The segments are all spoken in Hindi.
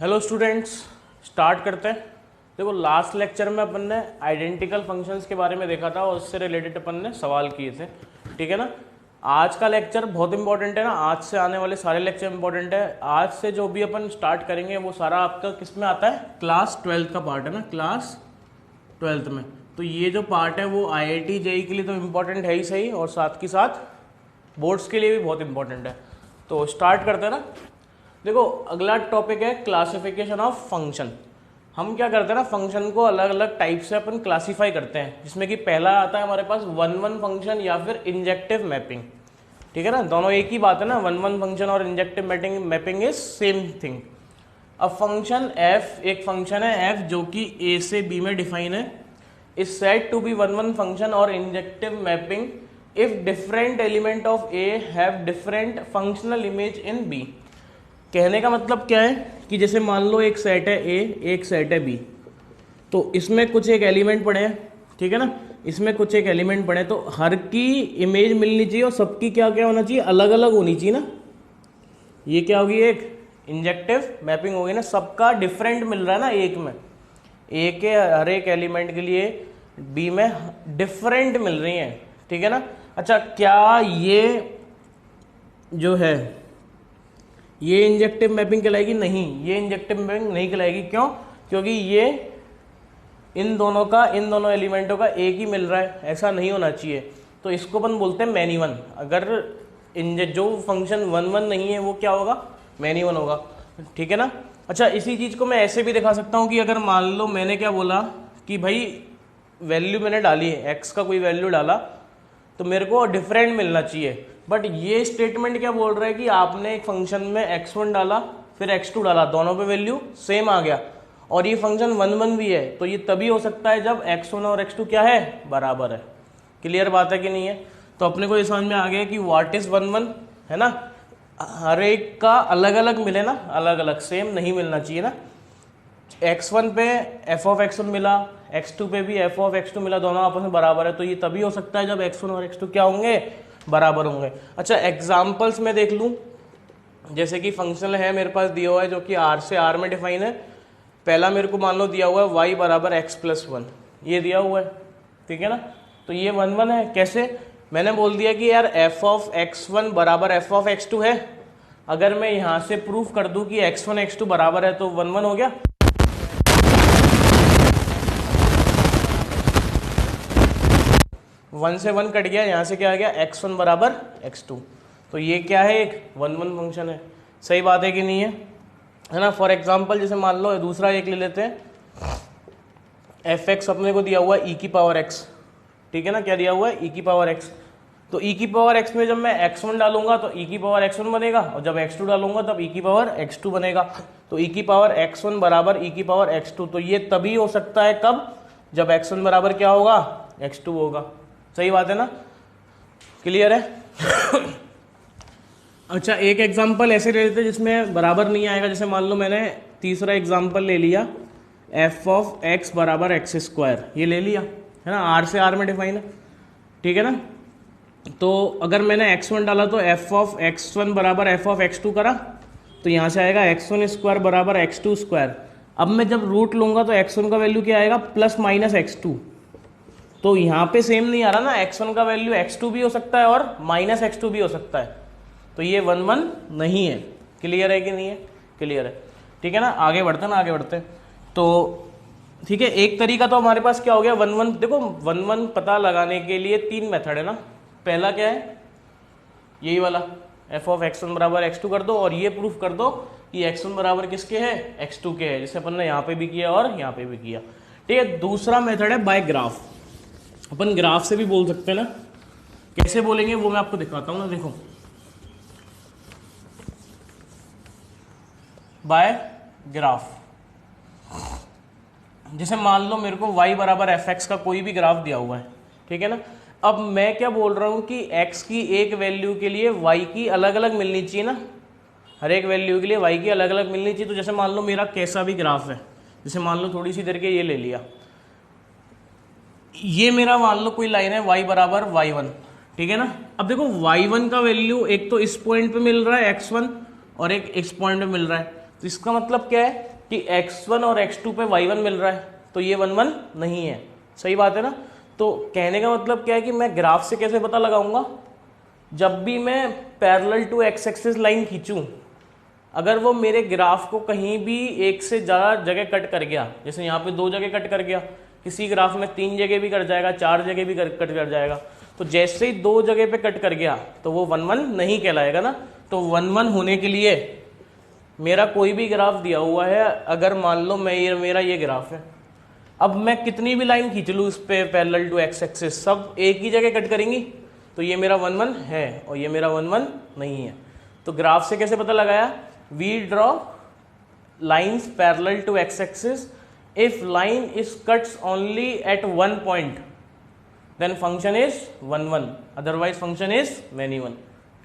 हेलो स्टूडेंट्स, स्टार्ट करते हैं। देखो, लास्ट लेक्चर में अपन ने आइडेंटिकल फंक्शंस के बारे में देखा था और उससे रिलेटेड अपन ने सवाल किए थे, ठीक है ना। आज का लेक्चर बहुत इंपॉर्टेंट है ना, आज से आने वाले सारे लेक्चर इंपॉर्टेंट है। आज से जो भी अपन स्टार्ट करेंगे वो सारा आपका किस में आता है, क्लास 12 का पार्ट है ना, क्लास 12 में। तो ये जो पार्ट है वो IIT JEE के लिए तो इम्पोर्टेंट है ही सही, और साथ के साथ बोर्ड्स के लिए भी बहुत इंपॉर्टेंट है। तो स्टार्ट करते हैं ना। देखो, अगला टॉपिक है क्लासिफिकेशन ऑफ फंक्शन। हम क्या करते हैं ना, फंक्शन को अलग अलग टाइप से अपन क्लासीफाई करते हैं, जिसमें कि पहला आता है हमारे पास वन वन फंक्शन या फिर इंजेक्टिव मैपिंग, ठीक है ना। दोनों एक ही बात है ना, वन वन फंक्शन और injective mapping is same thing. अब फंक्शन f, एक फंक्शन है f जो कि a से b में डिफाइन है, is said to be one one function और injective mapping if different element of a have different functional image in b। कहने का मतलब क्या है कि जैसे मान लो एक सेट है A, एक सेट है B, तो इसमें कुछ एक एलिमेंट पड़े हैं, ठीक है ना, इसमें कुछ एक एलिमेंट पड़े, तो हर की इमेज मिलनी चाहिए और सबकी क्या क्या होना चाहिए, अलग अलग होनी चाहिए ना। ये क्या होगी, एक इंजेक्टिव मैपिंग होगी ना, सबका डिफरेंट मिल रहा है ना एक में, A के हर एक एलिमेंट के लिए B में डिफरेंट मिल रही है, ठीक है ना। अच्छा, क्या ये जो है ये इंजेक्टिव मैपिंग कहलाएगी? नहीं, ये इंजेक्टिव मैपिंग नहीं कहलाएगी। क्यों? क्योंकि ये इन दोनों एलिमेंटों का एक ही मिल रहा है, ऐसा नहीं होना चाहिए। तो इसको अपन बोलते हैं मैनी वन। अगर जो फंक्शन वन वन नहीं है वो क्या होगा, मैनी वन होगा, ठीक है ना। अच्छा, इसी चीज को मैं ऐसे भी दिखा सकता हूँ कि अगर मान लो मैंने क्या बोला कि भाई वैल्यू मैंने डाली है, एक्स का कोई वैल्यू डाला तो मेरे को डिफरेंट मिलना चाहिए, बट ये स्टेटमेंट क्या बोल रहा है कि आपने एक फंक्शन में x1 डाला फिर x2 डाला, दोनों पे वैल्यू सेम आ गया और ये फंक्शन वन वन भी है, तो ये तभी हो सकता है जब x1 और x2 क्या है, बराबर है। क्लियर बात है कि नहीं है? तो अपने को ये समझ में आ गया कि व्हाट इज वन वन, है ना। हर एक का अलग अलग मिले ना, अलग अलग, सेम नहीं मिलना चाहिए ना। x1 पे f ऑफ x1 मिला, x2 पे भी f ऑफ x2 मिला, दोनों आपस में बराबर है, तो ये तभी हो सकता है जब x1 और x2 क्या होंगे, बराबर होंगे। अच्छा, एग्जाम्पल्स में देख लूं, जैसे कि फंक्शन है मेरे पास दिया हुआ है जो कि r से r में डिफाइन है। पहला मेरे को मान लो दिया हुआ है y बराबर x+1, ये दिया हुआ है, ठीक है ना। तो ये वन वन है। कैसे? मैंने बोल दिया कि यार f ऑफ x1 बराबर f ऑफ x2 है। अगर मैं यहां से प्रूफ कर दूं कि x1 x2 बराबर है तो वन वन हो गया। वन से वन कट गया, यहाँ से क्या आ गया, x1 बराबर x2। तो ये क्या है, एक वन वन फंक्शन है। सही बात है कि नहीं है ना। फॉर एग्जाम्पल जैसे मान लो दूसरा एक ले लेते हैं, fx अपने को दिया हुआ है e की पावर x, ठीक है ना। क्या दिया हुआ है, e की पावर x। तो e की पावर x में जब मैं x1 डालूंगा तो e की पावर x1 बनेगा, और जब x2 डालूंगा तब e की पावर x2 बनेगा। तो e की पावर x1 बराबर e की पावर x2, तो ये तभी हो सकता है कब, जब x1 बराबर क्या होगा, x2 होगा। सही बात है ना, क्लियर है। अच्छा, एक एग्जांपल ऐसे ले लेते हैं जिसमें बराबर नहीं आएगा। जैसे मान लो मैंने तीसरा एग्जांपल ले लिया, f ऑफ x बराबर x², ये ले लिया, है ना, r से r में डिफाइन है, ठीक है ना। तो अगर मैंने x1 डाला तो f ऑफ x1 बराबर f ऑफ x2 करा, तो यहाँ से आएगा x1² बराबर x2²। अब मैं जब रूट लूंगा तो x1 का वैल्यू क्या आएगा, प्लस माइनस x2। तो यहाँ पे सेम नहीं आ रहा ना, x1 का वैल्यू x2 भी हो सकता है और माइनस x2 भी हो सकता है, तो ये वन वन नहीं है। क्लियर है कि नहीं है? क्लियर है, ठीक है ना। आगे बढ़ते ना, आगे बढ़ते हैं। तो ठीक है, एक तरीका तो हमारे पास क्या हो गया, वन वन। देखो, वन वन पता लगाने के लिए तीन मेथड है ना। पहला क्या है, यही वाला, f ऑफ x1 बराबर x2 कर दो और ये प्रूफ कर दो कि x1 बराबर किसके है, x2 के है, जैसे अपन ने यहाँ पे भी किया और यहाँ पे भी किया, ठीक है। दूसरा मेथड है बाय ग्राफ। अपन ग्राफ से भी बोल सकते हैं ना। कैसे बोलेंगे वो मैं आपको दिखाता हूं ना। देखो, बाय ग्राफ, जैसे मान लो मेरे को y बराबर fx का कोई भी ग्राफ दिया हुआ है, ठीक है ना। अब मैं क्या बोल रहा हूं कि x की एक वैल्यू के लिए y की अलग अलग मिलनी चाहिए ना, हर एक वैल्यू के लिए y की अलग अलग मिलनी चाहिए। तो जैसे मान लो मेरा कैसा भी ग्राफ है, जैसे मान लो थोड़ी सी देर के ये ले लिया, ये मेरा मान लो कोई लाइन है y बराबर y1, ठीक है ना। अब देखो y1 का वैल्यू एक तो इस पॉइंट पे मिल रहा है x1 और एक इस पॉइंट पे मिल रहा है, तो इसका मतलब क्या है कि x1 और x2 पे y1 मिल रहा है, तो ये 1 1 नहीं है। सही बात है ना। तो कहने का मतलब क्या है कि मैं ग्राफ से कैसे पता लगाऊंगा, जब भी मैं parallel to x axis line खींचूं, अगर वो मेरे ग्राफ को कहीं भी एक से ज़्यादा जगह कट कर गया, जैसे यहाँ पे 2 जगह कट कर गया, किसी ग्राफ में 3 जगह भी कट जाएगा, 4 जगह भी कट कर जाएगा, तो जैसे ही 2 जगह पे कट कर गया तो वो 1 1 नहीं कहलाएगा ना। तो 1 1 होने के लिए मेरा कोई भी ग्राफ दिया हुआ है, अगर मान लो मेरा ये ग्राफ है, अब मैं कितनी भी लाइन खींच लूँ इस पे पैरेलल टू एक्स एक्सिस, सब एक ही जगह कट करेंगी, तो ये मेरा 1 1 है और ये मेरा 1 1 नहीं है। तो ग्राफ से कैसे पता लगाया, we draw lines parallel to x axis if line is cuts only at one point then function is 1 1, otherwise function is many 1।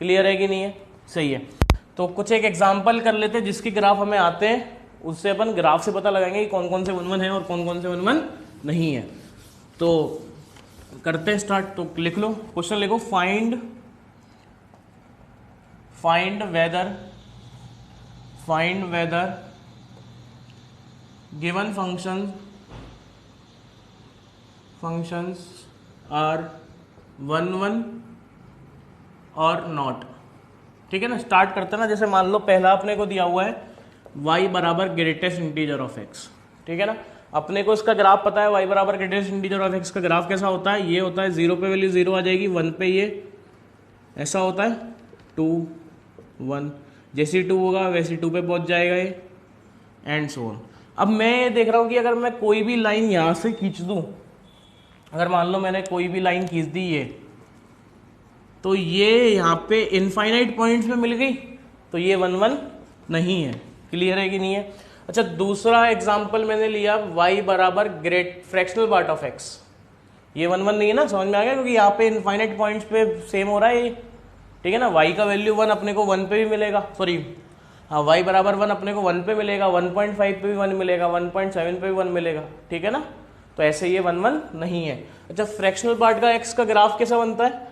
Clear है कि नहीं है? सही है। तो कुछ एक एग्जाम्पल कर लेते हैं जिसके ग्राफ हमें आते हैं, उससे अपन ग्राफ से पता लगाएंगे कि कौन कौन से 1 1 है और कौन कौन से 1 1 नहीं है। तो करते हैं स्टार्ट। तो लिख लो, क्वेश्चन लिखो, find whether given functions are 1 1 और नॉट। ठीक है ना। स्टार्ट करते हैं ना, जैसे मान लो पहला अपने को दिया हुआ है y बराबर ग्रेटेस्ट इंटीजर ऑफ x। ठीक है ना। अपने को इसका ग्राफ पता है, y बराबर ग्रेटेस्ट इंटीजर ऑफ x का ग्राफ कैसा होता है, ये होता है 0 पे वैल्यू 0 आ जाएगी, 1 पे ये ऐसा होता है 2 1, जैसे 2 होगा वैसे 2 पे पहुंच जाएगा ये, एंड सो ऑन। अब मैं ये देख रहा हूँ कि अगर मैं कोई भी लाइन यहाँ से खींच दूँ, अगर मान लो मैंने कोई भी लाइन खींच दी ये, तो ये यहाँ पे इनफाइनाइट पॉइंट्स में मिल गई, तो ये 1 1 नहीं है। क्लियर है कि नहीं है? अच्छा, दूसरा एग्जांपल मैंने लिया y बराबर great fractional part of x, ये 1 1 नहीं है ना, समझ में आ गया, क्योंकि यहाँ पे इनफाइनाइट पॉइंट्स पे सेम हो रहा है ये। ठीक है ना। y का वैल्यू 1 अपने को 1 पे भी मिलेगा, सॉरी हाँ, y बराबर 1 अपने को 1 पे मिलेगा, 1.5 पे भी 1 मिलेगा, 1.7 पे भी 1 मिलेगा। ठीक है ना। तो ऐसे ये 1 1 नहीं है। अच्छा, फ्रैक्शनल पार्ट का x का ग्राफ कैसा बनता है,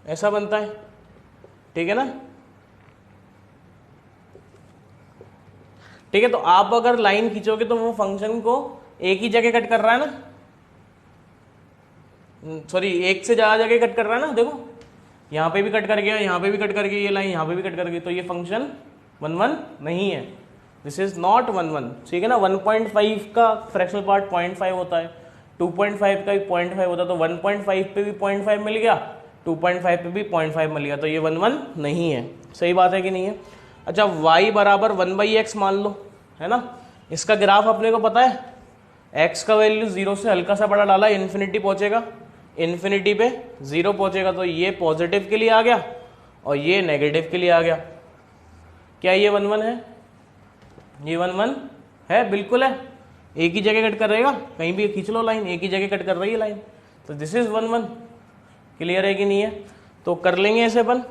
ऐसा बनता है। ठीक है ना। ठीक है। तो आप अगर लाइन खींचोगे तो वो फंक्शन को एक ही जगह कट कर रहा है ना, सॉरी एक से ज्यादा जगह कट कर रहा है ना। देखो यहाँ पे भी कट कर गया, यहाँ पे भी कट कर गई, ये लाइन यहाँ पे भी कट कर गई, तो ये फंक्शन 1 1 नहीं है। This is not 1 1। ठीक है ना। 1.5 का फ्रैक्शनल पार्ट 0.5 होता है, 2.5 का भी 0.5 होता है, तो 1.5 पे भी 0.5 मिल गया, 2.5 पे भी 0.5 मिल गया, तो ये 1 1 नहीं है। सही बात है कि नहीं है? अच्छा, y बराबर 1/x मान लो, है ना। इसका ग्राफ अपने को पता है, x का वैल्यू 0 से हल्का सा बड़ा डाला, इन्फिनिटी पहुंचेगा, इन्फिनिटी पे 0 पहुंचेगा, तो ये पॉजिटिव के लिए आ गया और ये नेगेटिव के लिए आ गया। क्या ये 1 1 है? ये 1 1 है, बिल्कुल है। एक ही जगह कट कर रहेगा, कहीं भी खींच लो लाइन, एक ही जगह कट कर रही है लाइन, तो दिस इज 1 1। क्लियर है कि नहीं है? तो कर लेंगे ऐसे, अपन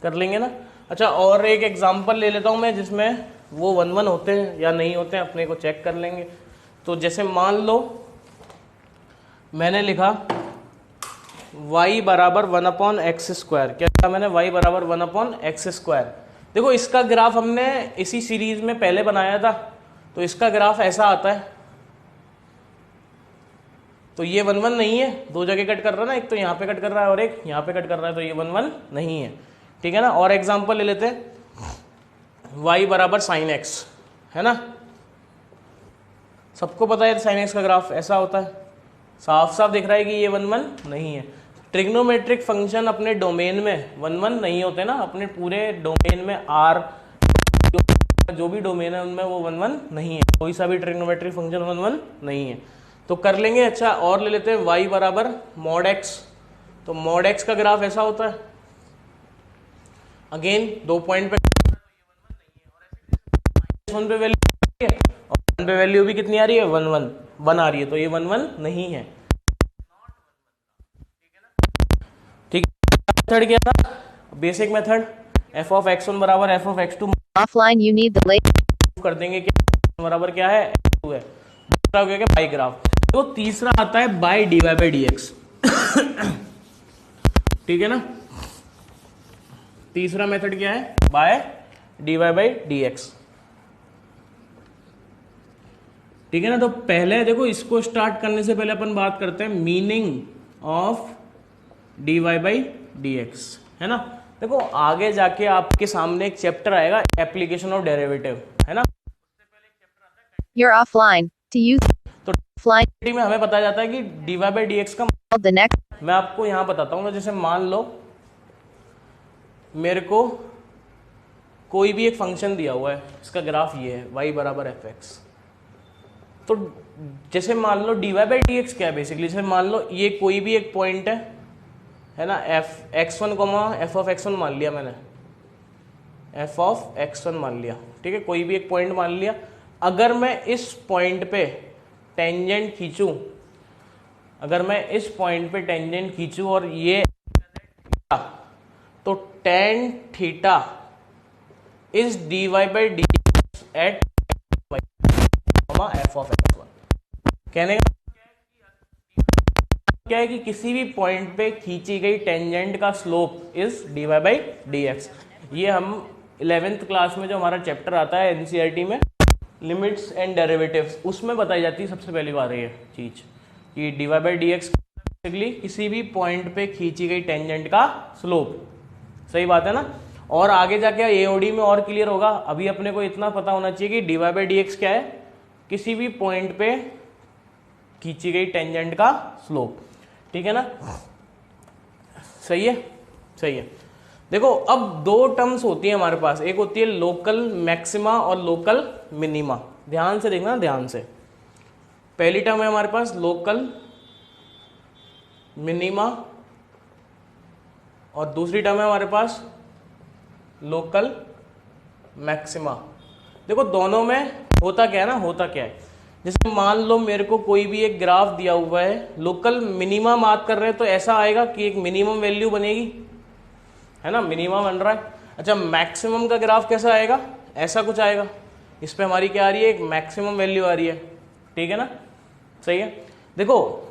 कर लेंगे ना। अच्छा, और एक एग्जांपल ले लेता हूं मैं जिसमें वो 1 1 होते हैं या नहीं होते हैं, अपने को चेक कर लेंगे। तो जैसे मान लो मैंने लिखा y बराबर 1/x²। क्या था मैंने? y बराबर 1/x²। देखो इसका ग्राफ हमने इसी सीरीज में पहले बनाया था, तो इसका ग्राफ ऐसा आता है। तो ये 1 1 नहीं है, 2 जगह कट कर रहा है ना, एक तो यहाँ पे कट कर रहा है और एक यहाँ पे कट कर रहा है, तो ये 1 1 नहीं है। ठीक है ना। और एग्जांपल ले लेते हैं, y बराबर sin x, है ना। सबको पता है sin x का ग्राफ ऐसा होता है, साफ साफ दिख रहा है कि ये 1 1 नहीं है। ट्रिग्नोमेट्रिक फंक्शन अपने डोमेन में 1 1 नहीं होते ना, अपने पूरे डोमेन में R जो भी डोमेन है उनमें वो 1 1 नहीं है, कोई सा भी ट्रिग्नोमेट्रिक फंक्शन 1 1 नहीं है। तो कर लेंगे। अच्छा, और ले लेते हैं y बराबर mod x। तो mod x का ग्राफ ऐसा होता है, अगेन 2 पॉइंट पे 1 पे वैल्यू और 1 पे वैल्यू भी कितनी आ रही है? 1 1 1 आ रही है, तो ये 1 1 नहीं है। ठीक है। मेथड क्या था? Basic method f of x1 बराबर f of x2 Offline, you need the latest. कर देंगे क्या बराबर क्या है? x2 है। दूसरा हो गया बाई ग्राफ। तो तीसरा आता है बाय dy बाई dx। ठीक है ना। तीसरा मेथड क्या है? By dy by d x. ठीक है ना। तो पहले देखो इसको स्टार्ट करने से पहले अपन बात करते हैं meaning of dy by d x, है ना। देखो आगे जाके आपके सामने एक चैप्टर आएगा एप्लीकेशन ऑफ डेरिवेटिव, है ना। You're offline. To use तो offline. में हमें बताया जाता है कि dy बाई डी एक्स का, The next. मैं आपको यहां बताता हूं ना, जैसे मान लो मेरे को कोई भी एक फंक्शन दिया हुआ है, इसका ग्राफ ये है y बराबर एफ एक्स। तो जैसे मान लो dy बाई डी एक्स क्या है बेसिकली, जैसे मान लो ये कोई भी एक पॉइंट है ना, F x one comma F of x one मान लिया मैंने, एफ ऑफ एक्स वन मान लिया, ठीक है, कोई भी एक पॉइंट मान लिया। अगर मैं इस पॉइंट पे टेंजेंट खींचूं, अगर मैं इस पॉइंट पे टेंजेंट खींचूं और ये तो tan theta is d y by d at f of x one. कहने का क्या है कि किसी भी पॉइंट पे खींची गई टेंजेंट का slope is d y by d x. ये हम 11th क्लास में जो हमारा चैप्टर आता है एनसीईआरटी में, लिमिट्स एंड डेरिवेटिव्स, उसमें बताई जाती है सबसे पहली बार ये चीज कि d y by d x basically किसी भी पॉइंट पे खींची गई टेंजेंट का स्लोप। सही बात है ना। और आगे जाके एओडी में और क्लियर होगा। अभी अपने को इतना पता होना चाहिए कि d y by d x क्या है, किसी भी पॉइंट पे खींची गई टेंजेंट का स्लोप। ठीक है ना, सही है, सही है। देखो अब दो टर्म्स होती है हमारे पास, एक होती है लोकल मैक्सिमा और लोकल मिनिमा। ध्यान से देखना, ध्यान से। पहली टर्म है हमारे पास लोकल मिनिमा और दूसरी टर्म है हमारे पास लोकल मैक्सिमा। देखो दोनों में होता क्या है ना, होता क्या है, जैसे मान लो मेरे को कोई भी एक ग्राफ दिया हुआ है, लोकल मिनिमा बात कर रहे हैं तो ऐसा आएगा कि एक मिनिमम वैल्यू बनेगी, है ना, मिनिमम बन रहा है। अच्छा मैक्सिमम का ग्राफ कैसा आएगा, ऐसा कुछ आएगा। इस पे हमारी क्या आ रही है, एक मैक्सिमम वैल्यू आ रही है। ठीक है ना, सही है। देखो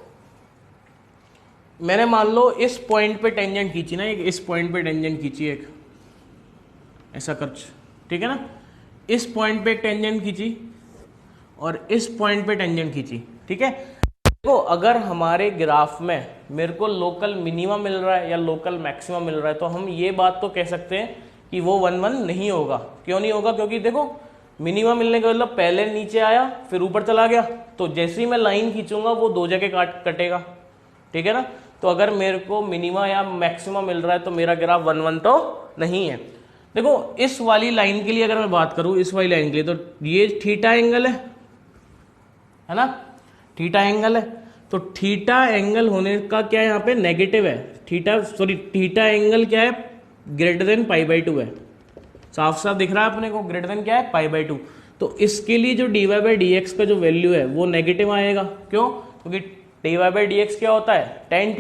मैंने मान लो इस पॉइंट पे टेंजेंट खींची ना, एक इस पॉइंट पे टेंजेंट खींची एक ऐसा कुछ, ठीक है ना, इस पॉइंट पे टेंजेंट खींची और इस पॉइंट पे टेंजेंट खींची। ठीक है, देखो अगर हमारे ग्राफ में मेरे को लोकल मिनिमा मिल रहा है या लोकल मैक्सिमा मिल रहा है तो हम ये बात तो कह सकते हैं कि वो 1 1 नहीं होगा। क्यों नहीं होगा, क्योंकि देखो मिनिमा मिलने का मतलब पहले नीचे आया फिर ऊपर चला गया, तो जैसे ही मैं लाइन खींचूंगा वो दो जगह कटेगा। ठीक है ना, तो अगर मेरे को मिनिमा या मैक्सिमा मिल रहा है तो मेरा ग्राफ 1 1 तो नहीं है। देखो इस वाली लाइन के लिए अगर मैं बात करूं, इस वाली लाइन के लिए, तो ये थीटा एंगल है ना, थीटा एंगल है। तो थीटा एंगल होने का क्या है, यहाँ पे नेगेटिव है। थीटा एंगल क्या है, ग्रेटर देन पाई बाई 2 है। साफ साफ दिख रहा है अपने को, ग्रेटर देन क्या है, पाई बाई 2। तो इसके लिए जो d y by d x का जो वैल्यू है वो नेगेटिव आएगा। क्यों, क्योंकि d y by d x क्या होता है, टेन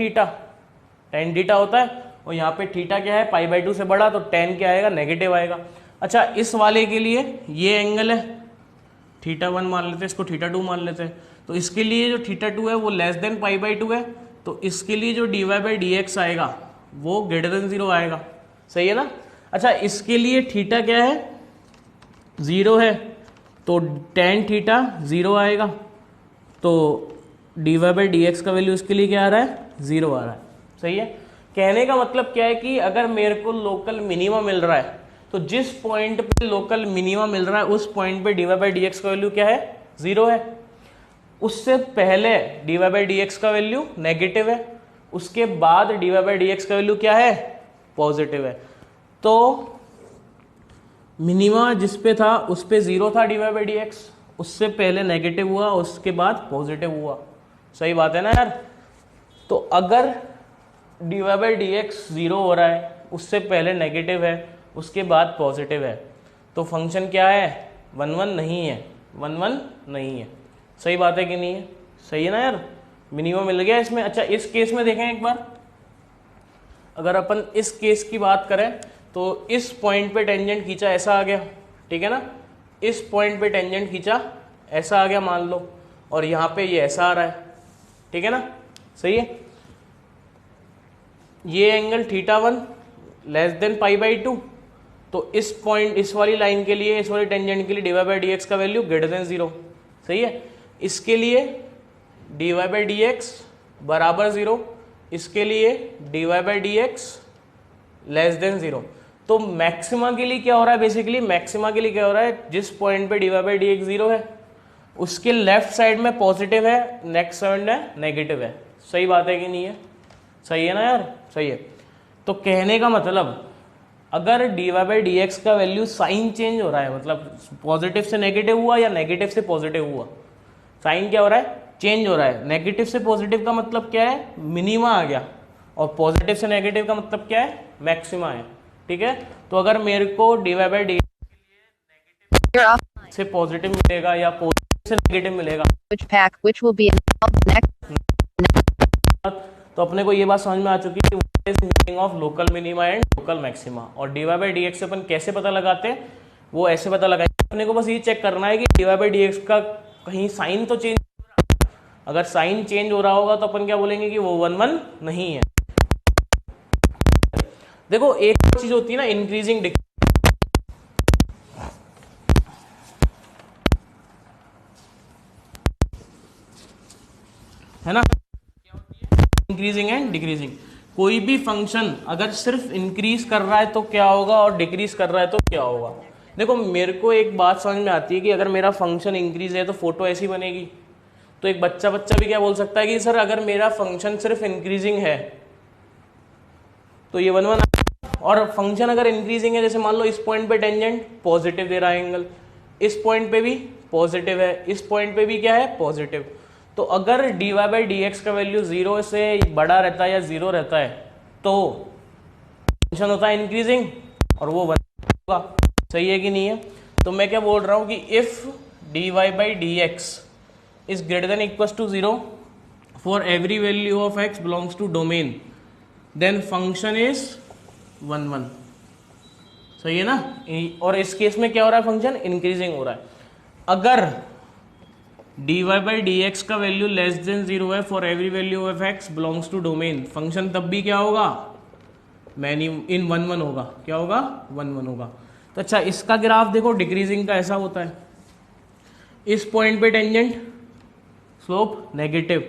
थीटा होता है, और यहाँ पे थीटा क्या है, पाई बाई 2 से बड़ा, तो टेन क्या आएगा, नेगेटिव आएगा। अच्छा इस वाले के लिए ये एंगल है, थीटा 1 मान लेते हैं, इसको थीटा 2 मान लेते हैं। तो इसके लिए जो थीटा 2 है वो लेस देन पाई बाई 2 है, तो इसके लिए जो d y by d x आएगा वो ग्रेटर देन 0 आएगा। सही है ना। अच्छा इसके लिए थीटा क्या है, 0 है, तो टेन थीटा 0 आएगा, तो d y by d x का वैल्यू इसके लिए क्या आ रहा है, 0 आ रहा है। सही है। कहने का मतलब क्या है कि अगर मेरे को लोकल मिनिमा मिल रहा है तो जिस पॉइंट पे लोकल मिनिमा मिल रहा है उस पॉइंट पे d y by d x का वैल्यू क्या है, 0 है। उससे पहले d y by d x का वैल्यू नेगेटिव है, उसके बाद d y by d x का वैल्यू क्या है, पॉजिटिव है। तो मिनिमा जिस पे था उस पे 0 था d y by d x, उससे पहले नेगेटिव हुआ, उसके बाद पॉजिटिव हुआ। सही बात है ना यार। तो अगर d y by d x 0 हो रहा है, उससे पहले नेगेटिव है, उसके बाद पॉजिटिव है, तो फंक्शन क्या है, 1 1 नहीं है, 1 1 नहीं है। सही बात है कि नहीं है, सही है ना यार। मिनिमम मिल गया इसमें। अच्छा इस केस में देखें एक बार, अगर अपन इस केस की बात करें तो इस पॉइंट पे टेंजेंट खींचा ऐसा आ गया, ठीक है ना, इस पॉइंट पे टेंजेंट खींचा ऐसा आ गया मान लो, और यहाँ पे ये ऐसा आ रहा है। ठीक है ना, सही है। ये angle theta 1 less than pi by 2, तो इस पॉइंट, इस वाली लाइन के लिए, इस वाली टेंजेंट के लिए dy बाई डी एक्स का वैल्यू ग्रेटर देन 0, सही है। इसके लिए dy बाई डी एक्स बराबर 0, इसके लिए dy by d x less than 0। तो मैक्सिमा के लिए क्या हो रहा है, बेसिकली मैक्सिमा के लिए क्या हो रहा है, जिस पॉइंट पे dy बाई डी एक्स 0 है उसके लेफ्ट साइड में पॉजिटिव है, नेक्स्ट साइड में नेगेटिव है। सही बात है कि नहीं है? सही है ना यार, सही है। तो कहने का मतलब अगर dy बाई डी एक्स का वैल्यू साइन चेंज हो रहा है, मतलब पॉजिटिव से नेगेटिव हुआ या नेगेटिव से पॉजिटिव हुआ, साइन क्या हो रहा है, चेंज हो रहा है। नेगेटिव से पॉजिटिव का मतलब क्या है, मिनिमा आ गया, और पॉजिटिव से नेगेटिव का मतलब क्या है, मैक्सिमा है। ठीक है, तो अगर मेरे को dy by D You're offline. से पॉजिटिव मिलेगा या पॉजिटिव से नेगेटिव मिलेगा, Which pack, which will be involved next. तो अपने को ये बात समझ में आ चुकी है what is meaning of local minima and local maxima. और dy बाई डी एक्स से अपन कैसे पता लगाते हैं, वो ऐसे पता लगाएंगे। अपने को बस ये चेक करना है कि dy बाई डी एक्स का कहीं साइन तो चेंज, अगर साइन चेंज हो रहा होगा तो अपन क्या बोलेंगे कि वो 1 1 नहीं है। देखो एक चीज होती है ना, इंक्रीजिंग है ना, इंक्रीजिंग एंड डिक्रीजिंग। कोई भी फंक्शन अगर सिर्फ इंक्रीज कर रहा है तो क्या होगा, और डिक्रीज कर रहा है तो क्या होगा। देखो मेरे को एक बात समझ में आती है कि अगर मेरा फंक्शन इंक्रीज है तो फोटो ऐसी बनेगी। तो एक बच्चा भी क्या बोल सकता है कि सर अगर मेरा फंक्शन सिर्फ इंक्रीजिंग है तो ये 1 1, और फंक्शन अगर इंक्रीजिंग है, जैसे मान लो इस पॉइंट पे टेंजेंट पॉजिटिव दे रहा है एंगल, इस पॉइंट पे भी पॉजिटिव है, इस पॉइंट पे भी क्या है, पॉजिटिव। तो अगर dy बाई डी एक्स का वैल्यू 0 से बड़ा रहता है या 0 रहता है तो फंक्शन होता है इंक्रीजिंग और वो 1 होगा। सही है कि नहीं है? तो मैं क्या बोल रहा हूँ कि if dy by d x is greater than equals to 0 for every value of x belongs to domain, then function is 1 1। सही है ना? और इस केस में क्या हो रहा है, फंक्शन इंक्रीजिंग हो रहा है। अगर dy बाई डी एक्स का वैल्यू लेस देन 0 है for every value of x belongs to domain, function तब भी क्या होगा, मैनी इन 1 1 होगा। क्या होगा, 1 1 होगा। तो अच्छा इसका ग्राफ देखो, डिक्रीजिंग का ऐसा होता है, इस पॉइंट पे टेंजेंट स्लोप नेगेटिव,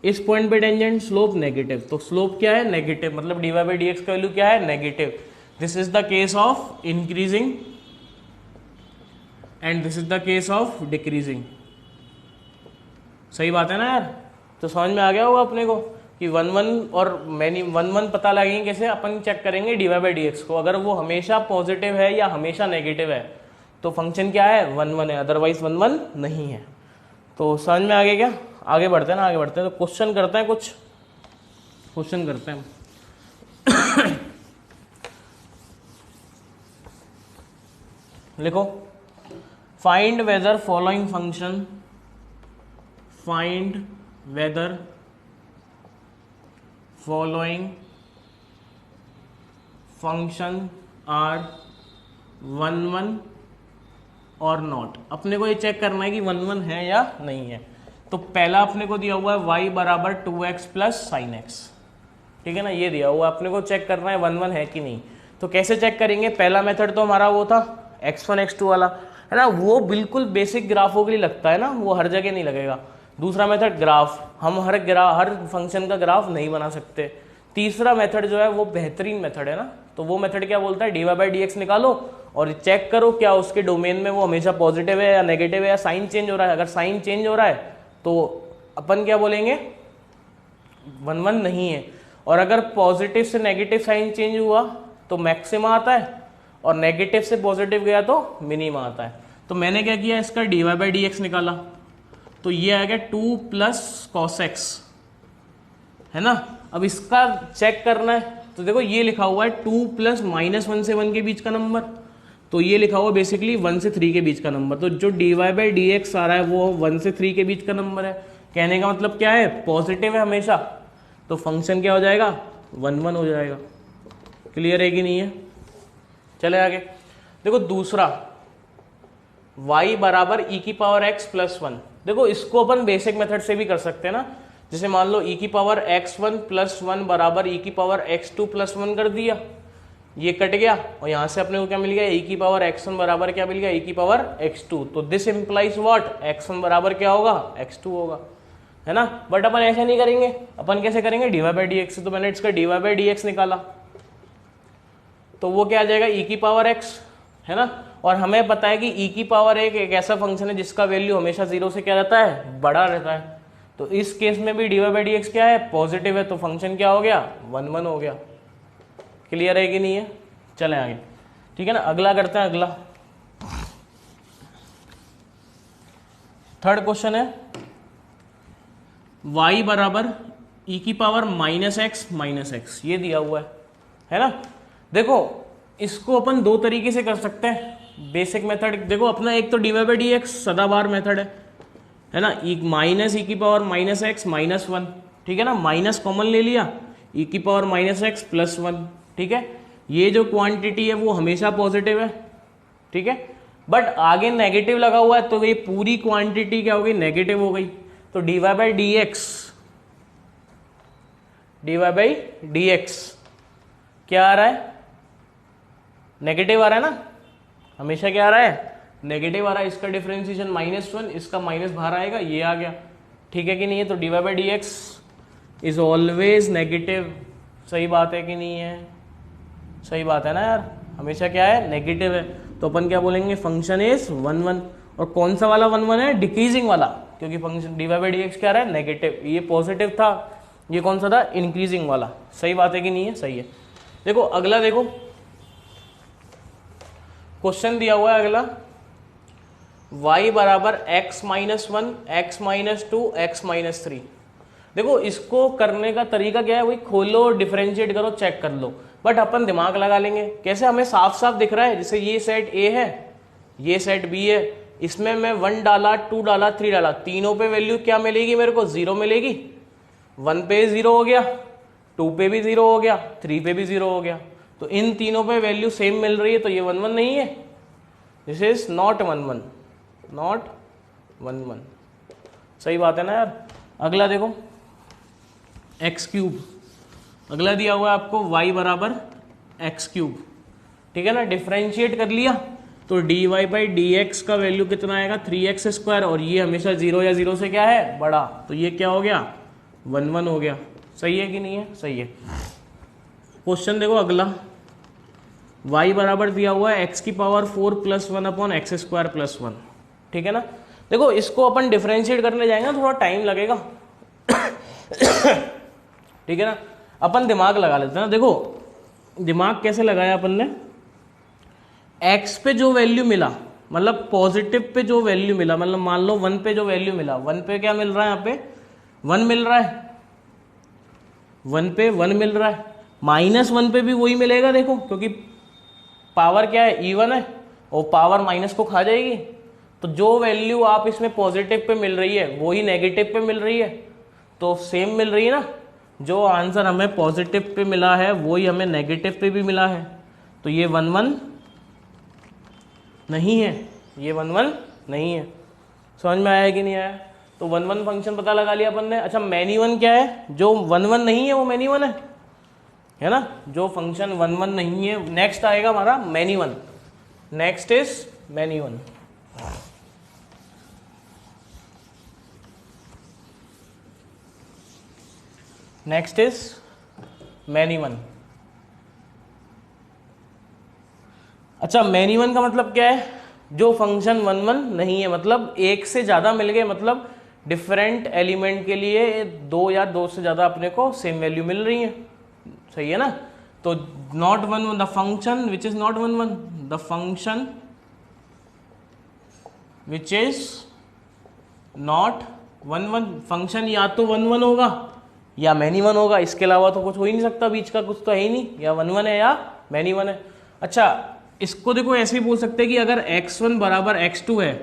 इस पॉइंट पे टेंजेंट स्लोप नेगेटिव। तो स्लोप क्या है, नेगेटिव, मतलब dy बाई डी एक्स का वैल्यू क्या है, negative. This is the case of increasing and this is the case of decreasing. सही बात है ना यार? तो समझ में आ गया होगा अपने को कि 1 1 और मैनी 1 1 पता लगेंगे कैसे, अपन चेक करेंगे dy बाई डी एक्स को। अगर वो हमेशा पॉजिटिव है या हमेशा नेगेटिव है तो फंक्शन क्या है, 1 1 है, अदरवाइज 1 1 नहीं है। तो समझ में आ गया क्या? आगे बढ़ते हैं ना, आगे बढ़ते हैं। तो क्वेश्चन करते हैं, कुछ क्वेश्चन करते हैं। लिखो, find whether following function, find whether following function are 1 1 और नॉट। अपने को ये चेक करना है कि 1 1 है या नहीं है। तो पहला अपने को दिया हुआ है y बराबर 2x प्लस साइन एक्स, ठीक है ना, ये दिया हुआ है। अपने को चेक करना है 1 1 है कि नहीं। तो कैसे चेक करेंगे, पहला मेथड तो हमारा वो था x1 x2 वाला, है ना, वो बिल्कुल बेसिक ग्राफों के लिए लगता है ना, वो हर जगह नहीं लगेगा। दूसरा मेथड ग्राफ, हम हर फंक्शन का ग्राफ नहीं बना सकते। तीसरा मेथड जो है वो बेहतरीन मेथड है ना, तो वो मेथड क्या बोलता है, dy बाई डी एक्स निकालो और चेक करो क्या उसके डोमेन में वो हमेशा पॉजिटिव है या नेगेटिव है या साइन चेंज हो रहा है। अगर साइन चेंज हो रहा है तो अपन क्या बोलेंगे, 1 1 नहीं है। और अगर पॉजिटिव से नेगेटिव साइन चेंज हुआ तो मैक्सिमा आता है, और नेगेटिव से पॉजिटिव गया तो मिनिमा आता है। तो मैंने क्या किया, इसका dy बाई डी एक्स निकाला, तो ये आ गया 2 प्लस कॉस एक्स, है ना। अब इसका चेक करना है, तो देखो ये लिखा हुआ है 2 प्लस -1 से 1 के बीच का नंबर, तो ये लिखा हुआ बेसिकली 1 से 3 के बीच का नंबर। तो जो dy बाई डी एक्स आ रहा है वो 1 से 3 के बीच का नंबर है। कहने का मतलब क्या है, पॉजिटिव है हमेशा, तो फंक्शन क्या हो जाएगा, 1 1 हो जाएगा। क्लियर है कि नहीं है? चले आगे देखो, दूसरा y बराबर e की पावर x प्लस 1। देखो इसको अपन बेसिक मेथड से भी कर सकते हैं ना, जैसे मान लो e की पावर x1 प्लस 1 बराबर e की पावर x2 प्लस 1 कर दिया, ये कट गया और यहाँ से अपने को क्या मिल गया, e की पावर x1 बराबर क्या मिल गया, e की पावर x2। तो दिस इम्प्लाइज व्हाट, x1 बराबर क्या होगा, x2 होगा, है ना। बट अपन ऐसे नहीं करेंगे, अपन कैसे करेंगे, dy बाई डी एक्स। तो मैंने इसका dy बाई डी एक्स निकाला तो वो क्या आ जाएगा, e की पावर x, है ना। और हमें पता है कि e की पावर एक ऐसा फंक्शन है जिसका वैल्यू हमेशा 0 से क्या रहता है, बड़ा रहता है। तो इस केस में भी dy बाई डी एक्स क्या है, पॉजिटिव है, तो फंक्शन क्या हो गया, 1 1 हो गया। क्लियर है कि नहीं है, चलें आगे, ठीक है ना। अगला करते हैं, अगला थर्ड क्वेश्चन है, y बराबर e की पावर -x, ये दिया हुआ है ना। देखो इसको अपन दो तरीके से कर सकते हैं, बेसिक मेथड। देखो अपना एक तो dy बाई डी एक्स सदाबहार मेथड है ना, माइनस ई की पावर -x -1, ठीक है ना, माइनस कॉमन ले लिया, e की पावर -x प्लस 1, ठीक है। ये जो क्वांटिटी है वो हमेशा पॉजिटिव है, ठीक है, बट आगे नेगेटिव लगा हुआ है तो ये पूरी क्वांटिटी क्या हो गई, नेगेटिव हो गई। तो dy बाई डी एक्स क्या आ रहा है, नेगेटिव आ रहा है ना, हमेशा क्या आ रहा है, नेगेटिव आ रहा है। इसका डिफरेंशिएशन -1, इसका माइनस बाहर आएगा, ये आ गया, ठीक है कि नहीं है। तो dy by d x is always negative, सही बात है कि नहीं है, सही बात है ना यार, हमेशा क्या है, नेगेटिव है। तो अपन क्या बोलेंगे, फंक्शन इज 1 1। और कौन सा वाला 1 1 है, डिक्रीजिंग वाला, क्योंकि function dy by d x क्या रहा है, नेगेटिव, ये पॉजिटिव था, ये कौन सा था, इंक्रीजिंग वाला। सही बात है कि नहीं है, सही है। देखो अगला, देखो क्वेश्चन दिया हुआ है अगला, y बराबर x -1, x -2, x -3। देखो इसको करने का तरीका क्या है, वही खोलो, डिफरेंशिएट करो, चेक कर लो, बट अपन दिमाग लगा लेंगे। कैसे, हमें साफ साफ दिख रहा है, जैसे ये सेट A है, ये सेट B है, इसमें मैं 1 डाला, 2 डाला, 3 डाला, तीनों पे वैल्यू क्या मिलेगी मेरे को, 0 मिलेगी। 1 पे 0 हो गया, 2 पे भी 0 हो गया, 3 पे भी 0 हो गया। तो इन तीनों पे वैल्यू सेम मिल रही है, तो ये 1 1 नहीं है, दिस इज नॉट 1 1, नॉट 1 1। सही बात है ना यार। अगला देखो एक्स क्यूब, अगला दिया हुआ है आपको y बराबर एक्स क्यूब, ठीक है ना। डिफरेंशिएट कर लिया तो dy बाई डी एक्स का वैल्यू कितना आएगा, 3x स्क्वायर, और ये हमेशा 0 या 0 से क्या है, बड़ा, तो ये क्या हो गया, 1 1 हो गया। सही है कि नहीं है, सही है। क्वेश्चन देखो अगला, y बराबर दिया हुआ है x की power 4 + 1 upon x square plus 1, ठीक है ना। देखो इसको अपन डिफरेंशिएट करने जाएंगे ना, थोड़ा टाइम लगेगा ठीक है ना। अपन दिमाग लगा लेते हैं ना। देखो दिमाग कैसे लगाया अपन ने, x पे जो वैल्यू मिला, मतलब पॉजिटिव पे जो वैल्यू मिला, मतलब मान लो 1 पे जो वैल्यू मिला, 1 पे क्या मिल रहा है, यहाँ पे 1 मिल रहा है, 1 पे 1 मिल रहा है, -1 पे भी वही मिलेगा। देखो क्योंकि पावर क्या है, इवन है, और पावर माइनस को खा जाएगी। तो जो वैल्यू आप इसमें पॉजिटिव पे मिल रही है वही नेगेटिव पे मिल रही है, तो सेम मिल रही है ना। जो आंसर हमें पॉजिटिव पे मिला है वही हमें नेगेटिव पे भी मिला है, तो ये 1 1 नहीं है, ये 1 1 नहीं है। समझ में आया कि नहीं आया। तो 1 1 फंक्शन पता लगा लिया अपन ने। अच्छा मैनी वन क्या है, जो 1 1 नहीं है वो मैनी वन है ना। जो फंक्शन 1 1 नहीं है, नेक्स्ट आएगा हमारा many one, next is many one. Next is many one. अच्छा मैनी वन का मतलब क्या है, जो फंक्शन 1 1 नहीं है, मतलब एक से ज्यादा मिल गए, मतलब डिफरेंट एलिमेंट के लिए 2 या 2 से ज्यादा अपने को सेम वैल्यू मिल रही है। सही है ना। तो not 1 1, the function which is not 1 1, the function which is not 1 1, function या तो 1 1 होगा या मैनी वन होगा, इसके अलावा तो कुछ हो ही नहीं सकता, बीच का कुछ तो है ही नहीं, या 1 1 है या मैनी वन है। अच्छा इसको देखो ऐसे भी बोल सकते हैं कि अगर x1 बराबर x2 है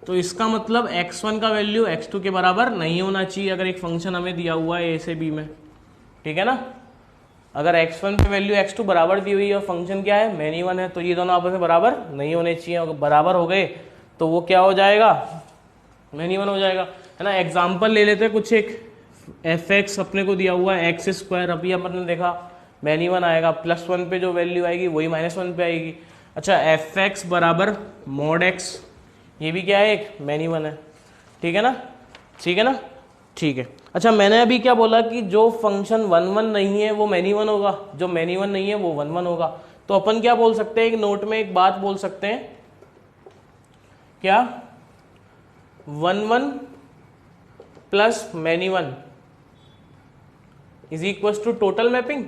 तो इसका मतलब x1 का वैल्यू x2 के बराबर नहीं होना चाहिए, अगर एक फंक्शन हमें दिया हुआ है a से b में, ठीक है ना। अगर x1 पे वैल्यू x2 बराबर दी हुई है और फंक्शन क्या है, मैनी वन है, तो ये दोनों आपस में बराबर नहीं होने चाहिए। अगर बराबर हो गए तो वो क्या हो जाएगा, मैनी वन हो जाएगा, है ना। एग्जाम्पल ले लेते हैं कुछ, एक fx अपने को दिया हुआ है x स्क्वायर, अभी अपन ने देखा मैनी वन आएगा, +1 पे जो वैल्यू आएगी वही -1 पे आएगी। अच्छा एफ एक्स बराबर मॉड एक्स, ये भी क्या है, एक मैनी वन है, ठीक है ना, ठीक है ना, ठीक है। अच्छा मैंने अभी क्या बोला कि जो फंक्शन 1 1 नहीं है वो मैनी वन होगा, जो मैनी वन नहीं है वो 1 1 होगा। तो अपन क्या बोल सकते हैं, एक नोट में एक बात बोल सकते हैं, क्या 1 1 plus many one is equal to total mapping.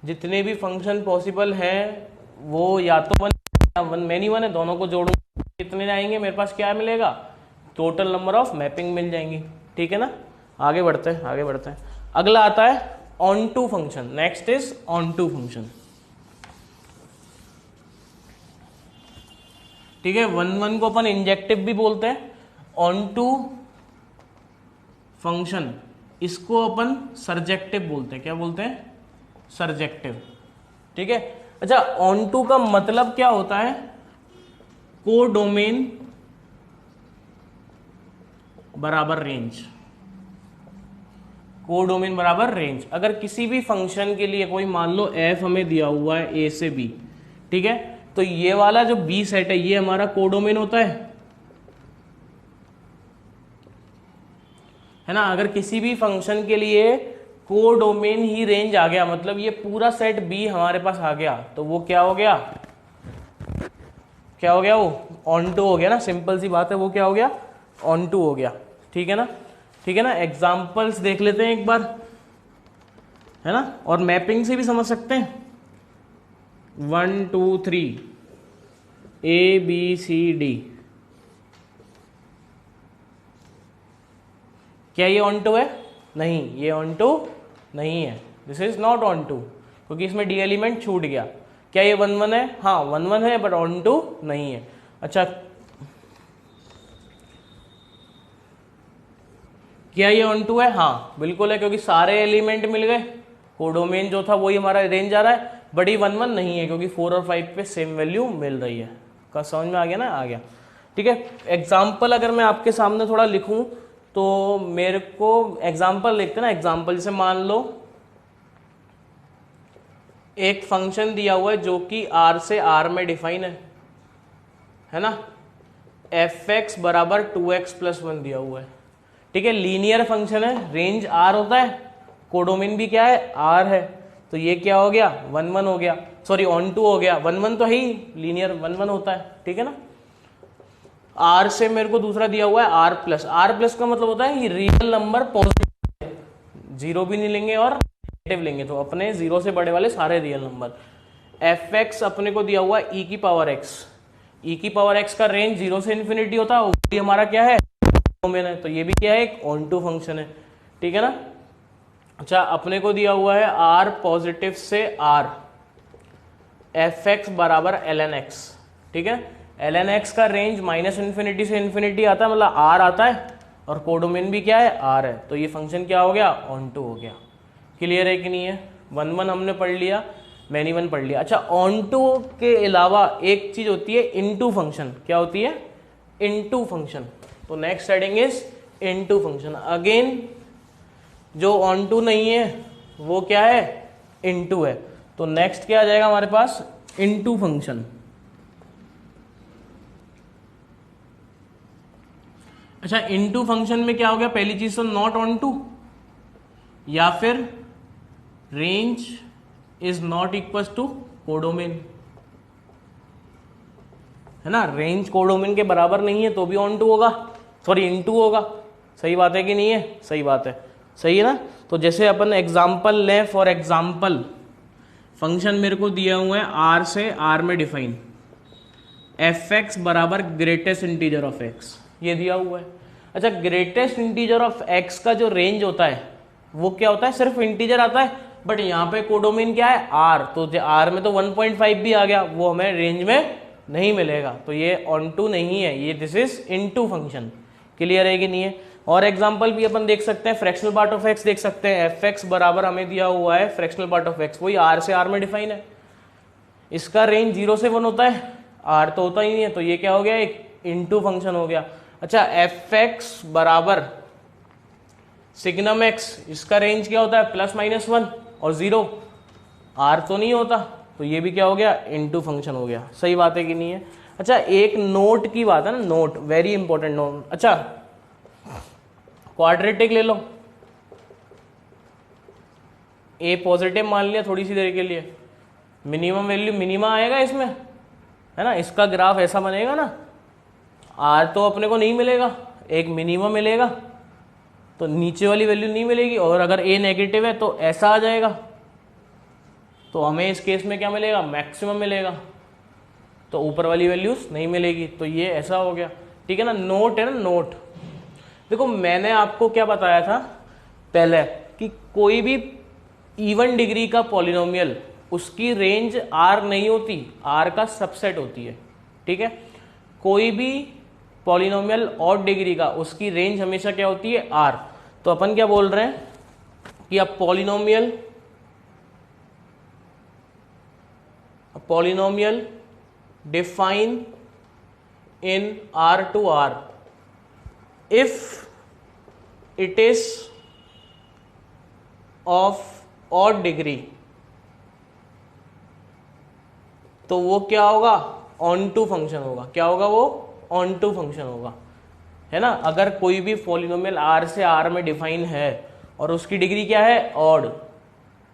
जितने भी फंक्शन पॉसिबल है वो या तो 1 या 1 मैनी वन है, दोनों को जोड़ूंगा कितने आएंगे मेरे पास, क्या मिलेगा, टोटल नंबर ऑफ मैपिंग मिल जाएंगी, ठीक है ना। आगे बढ़ते हैं, आगे बढ़ते हैं। अगला आता है onto function, next is onto function, ठीक है। 1 1 को अपन इंजेक्टिव भी बोलते हैं, ऑन टू फंक्शन इसको अपन सरजेक्टिव बोलते हैं, क्या बोलते हैं, सरजेक्टिव, ठीक है। अच्छा ऑन टू का मतलब क्या होता है, को डोमेन बराबर रेंज, को डोमेन बराबर रेंज। अगर किसी भी फंक्शन के लिए कोई मान लो f हमें दिया हुआ है a से b, ठीक है, तो ये वाला जो b सेट है ये हमारा को डोमेन होता है ना। अगर किसी भी फंक्शन के लिए को डोमेन ही रेंज आ गया, मतलब ये पूरा सेट b हमारे पास आ गया, तो वो क्या हो गया, क्या हो गया, वो ऑन टू हो गया ना, सिंपल सी बात है, वो क्या हो गया, ऑन टू हो गया, ठीक है ना, ठीक है ना। एग्जाम्पल्स देख लेते हैं एक बार, है ना, और मैपिंग से भी समझ सकते हैं। 1 2 3 ABCD, क्या ये ऑन टू है, नहीं, ये ऑन टू नहीं है, this is not onto, क्योंकि इसमें डी एलिमेंट छूट गया। क्या ये 1 1 है, हाँ 1 1 है, बट ऑन टू नहीं है। अच्छा क्या ये ऑन टू है, हाँ बिल्कुल है, क्योंकि सारे एलिमेंट मिल गए, कोडोमेन जो था वही हमारा रेंज आ रहा है, बट ये 1 1 नहीं है क्योंकि 4 और 5 पे सेम वैल्यू मिल रही है। का समझ में आ गया ना, आ गया, ठीक है। एग्जाम्पल अगर मैं आपके सामने थोड़ा लिखूं तो मेरे को एग्जाम्पल लिखते ना, एग्जाम्पल जैसे मान लो एक फंक्शन दिया हुआ है जो कि r से r में डिफाइन है ना, एफ एक्स बराबर 2x + 1 दिया हुआ है, ठीक है, लीनियर फंक्शन है, रेंज r होता है, कोडोमेन भी क्या है, r है, तो ये क्या हो गया, 1 1 हो गया, सॉरी ऑन टू हो गया, 1 1 तो है ही, लीनियर 1 1 होता है, ठीक है ना। r से मेरे को दूसरा दिया हुआ है r प्लस का मतलब होता है ये रियल नंबर पॉजिटिव, जीरो भी नहीं लेंगे और नेगेटिव लेंगे, तो अपने जीरो से बड़े वाले सारे रियल नंबर। एफ एक्स अपने को दिया हुआ है e की पावर x का रेंज 0 से इन्फिनिटी होता है, वो भी हमारा क्या है, डोमेन है, तो ये भी क्या है, एक ऑन टू फंक्शन है, ठीक है ना। अच्छा अपने को दिया हुआ है r पॉजिटिव से r, एफ एक्स बराबर ln x, ठीक है, ln x का रेंज -इन्फिनिटी से इन्फिनिटी आता है, मतलब r आता है, और कोडोमेन भी क्या है, r है, तो ये फंक्शन क्या हो गया, ऑन टू हो गया। क्लियर है कि नहीं है, 1 1 हमने पढ़ लिया, मैनी वन पढ़ लिया। अच्छा ऑन टू के अलावा एक चीज होती है इनटू फंक्शन, क्या होती है, इनटू फंक्शन, तो next heading is into function. Again जो ऑन टू नहीं है वो क्या है, इनटू है, तो नेक्स्ट क्या आ जाएगा हमारे पास, इनटू फंक्शन। अच्छा इनटू फंक्शन में क्या हो गया, पहली चीज तो नॉट ऑन टू, या फिर range is not equal to codomain, है ना, रेंज कोडोमेन के बराबर नहीं है तो भी ऑन टू होगा, सॉरी इनटू होगा, सही बात है कि नहीं है, सही बात है, सही है ना। तो जैसे अपन एग्जाम्पल लें, फॉर एग्जाम्पल फंक्शन मेरे को दिया हुआ है r से r में डिफाइन, एफ एक्स बराबर ग्रेटेस्ट इंटीजर ऑफ x, ये दिया हुआ है। अच्छा ग्रेटेस्ट इंटीजर ऑफ x का जो रेंज होता है वो क्या होता है, सिर्फ इंटीजर आता है, बट यहाँ पे कोडोमेन क्या है, r, तो r में तो 1.5 भी आ गया, वो हमें रेंज में नहीं मिलेगा, तो ये ऑन टू नहीं है, ये this is into function. Clear है कि नहीं है। और एग्जांपल भी अपन देख सकते हैं, फ्रैक्शनल पार्ट ऑफ x देख सकते हैं, एफ एक्स बराबर हमें दिया हुआ है फ्रैक्शनल पार्ट ऑफ x, वही r से r में डिफाइन है, इसका रेंज 0 से 1 होता है, r तो होता ही नहीं है, तो ये क्या हो गया, एक इनटू फंक्शन हो गया। अच्छा एफ एक्स बराबर सिग्नम x, इसका रेंज क्या होता है, +-1, और 0 आर तो नहीं होता, तो ये भी क्या हो गया, इनटू फंक्शन हो गया। सही बात है कि नहीं है? अच्छा, एक नोट की बात है ना, नोट, वेरी इंपॉर्टेंट नोट। अच्छा, क्वाड्रेटिक ले लो, ए पॉजिटिव मान लिया थोड़ी सी देर के लिए, मिनिमम वैल्यू मिनिमा आएगा इसमें, है ना, इसका ग्राफ ऐसा बनेगा ना, आर तो अपने को नहीं मिलेगा, एक मिनिमम मिलेगा, तो नीचे वाली वैल्यू नहीं मिलेगी, और अगर ए नेगेटिव है तो ऐसा आ जाएगा, तो हमें इस केस में क्या मिलेगा, मैक्सिमम मिलेगा, तो ऊपर वाली वैल्यूज नहीं मिलेगी, तो ये ऐसा हो गया। ठीक है ना, नोट है ना, नोट। देखो मैंने आपको क्या बताया था पहले कि कोई भी इवन डिग्री का पॉलिनोमियल, उसकी रेंज आर नहीं होती, आर का सबसेट होती है। ठीक है, कोई भी पॉलिनोमियल ऑड डिग्री का, उसकी रेंज हमेशा क्या होती है, आर। तो अपन क्या बोल रहे हैं कि अब polynomial define in R to R if it is of odd degree, तो वो क्या होगा, ऑन टू फंक्शन होगा। क्या होगा वो, ऑन टू फंक्शन होगा, है ना। अगर कोई भी पॉलिनोमियल आर से आर में डिफाइन है और उसकी डिग्री क्या है, ऑड,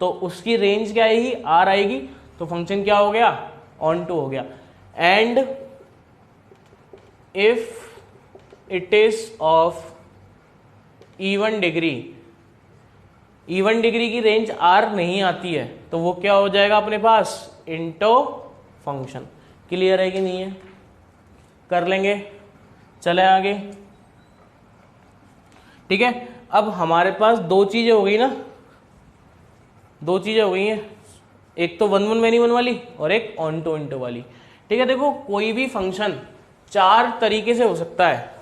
तो उसकी रेंज क्या आएगी, आर आएगी, तो फंक्शन क्या हो गया, ऑन टू हो गया। And if it is of even degree, even degree की रेंज आर नहीं आती है, तो वो क्या हो जाएगा अपने पास, इंटो फंक्शन। क्लियर है कि नहीं है? कर लेंगे, चले आगे। ठीक है, अब हमारे पास दो चीजें हो गई ना, दो चीजें हो गई हैं, एक तो 1 1 मैनी 1 वाली और एक ऑन टू इंटू वाली। ठीक है, देखो कोई भी फंक्शन 4 तरीके से हो सकता है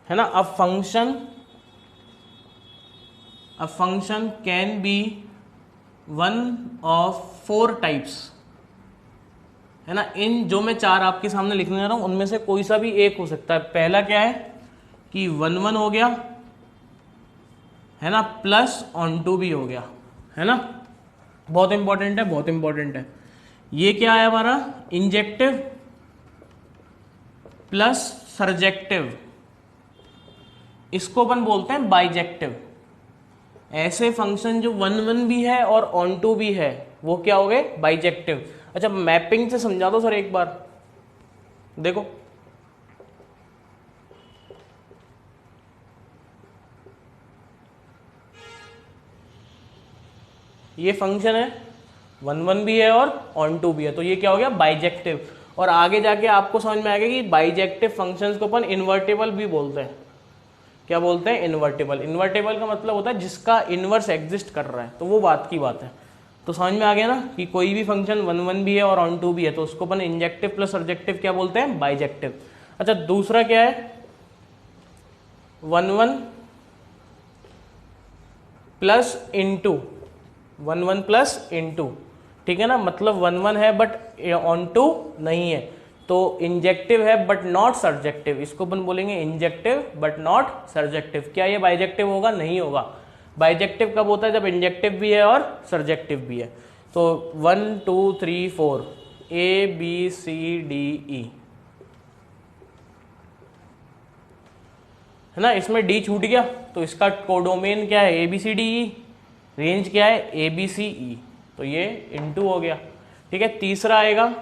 ना। A function can be one of 4 types, है ना। इन जो मैं 4 आपके सामने लिखने जा रहा हूं, उनमें से कोई सा भी एक हो सकता है। पहला क्या है कि 1 1 हो गया, है ना, प्लस ऑन टू भी हो गया, है ना। बहुत इंपॉर्टेंट है, बहुत इंपॉर्टेंट है। ये क्या है हमारा, इंजेक्टिव प्लस सरजेक्टिव, इसको अपन बोलते हैं बाइजेक्टिव। ऐसे फंक्शन जो 1 1 भी है और ऑन टू भी है, वो क्या हो गए, बाइजेक्टिव। अच्छा, मैपिंग से समझा दो सर एक बार, देखो ये फंक्शन है 1 1 भी है और ऑन टू भी है, तो ये क्या हो गया, बाइजेक्टिव। और आगे जाके आपको समझ में आएगा कि बाइजेक्टिव फंक्शंस को अपन इन्वर्टेबल भी बोलते हैं। क्या बोलते हैं, इन्वर्टेबल। इन्वर्टेबल का मतलब होता है जिसका इनवर्स एग्जिस्ट कर रहा है, तो वो बात की बात है। तो समझ में आ गया ना कि कोई भी फंक्शन 1 1 भी है और ऑन टू भी है, तो उसको अपन इंजेक्टिव प्लस सरजेक्टिव क्या बोलते हैं, बाइजेक्टिव। अच्छा, दूसरा क्या है, 1 1 प्लस इंटू, 1 1 प्लस इंटू, ठीक है ना, मतलब 1 1 है बट ऑन टू नहीं है, तो इंजेक्टिव है बट नॉट सरजेक्टिव, इसको अपन बोलेंगे इंजेक्टिव बट नॉट सरजेक्टिव। क्या ये बाइजेक्टिव होगा, नहीं होगा। बाइजेक्टिव कब होता है, जब इंजेक्टिव भी है और सरजेक्टिव भी है। तो 1 2 3 4 ABCDE, है ना, इसमें डी छूट गया, तो इसका कोडोमेन क्या है, ABCDE, रेंज क्या है, ABCE, तो ये इनटू हो गया। ठीक है, तीसरा आएगा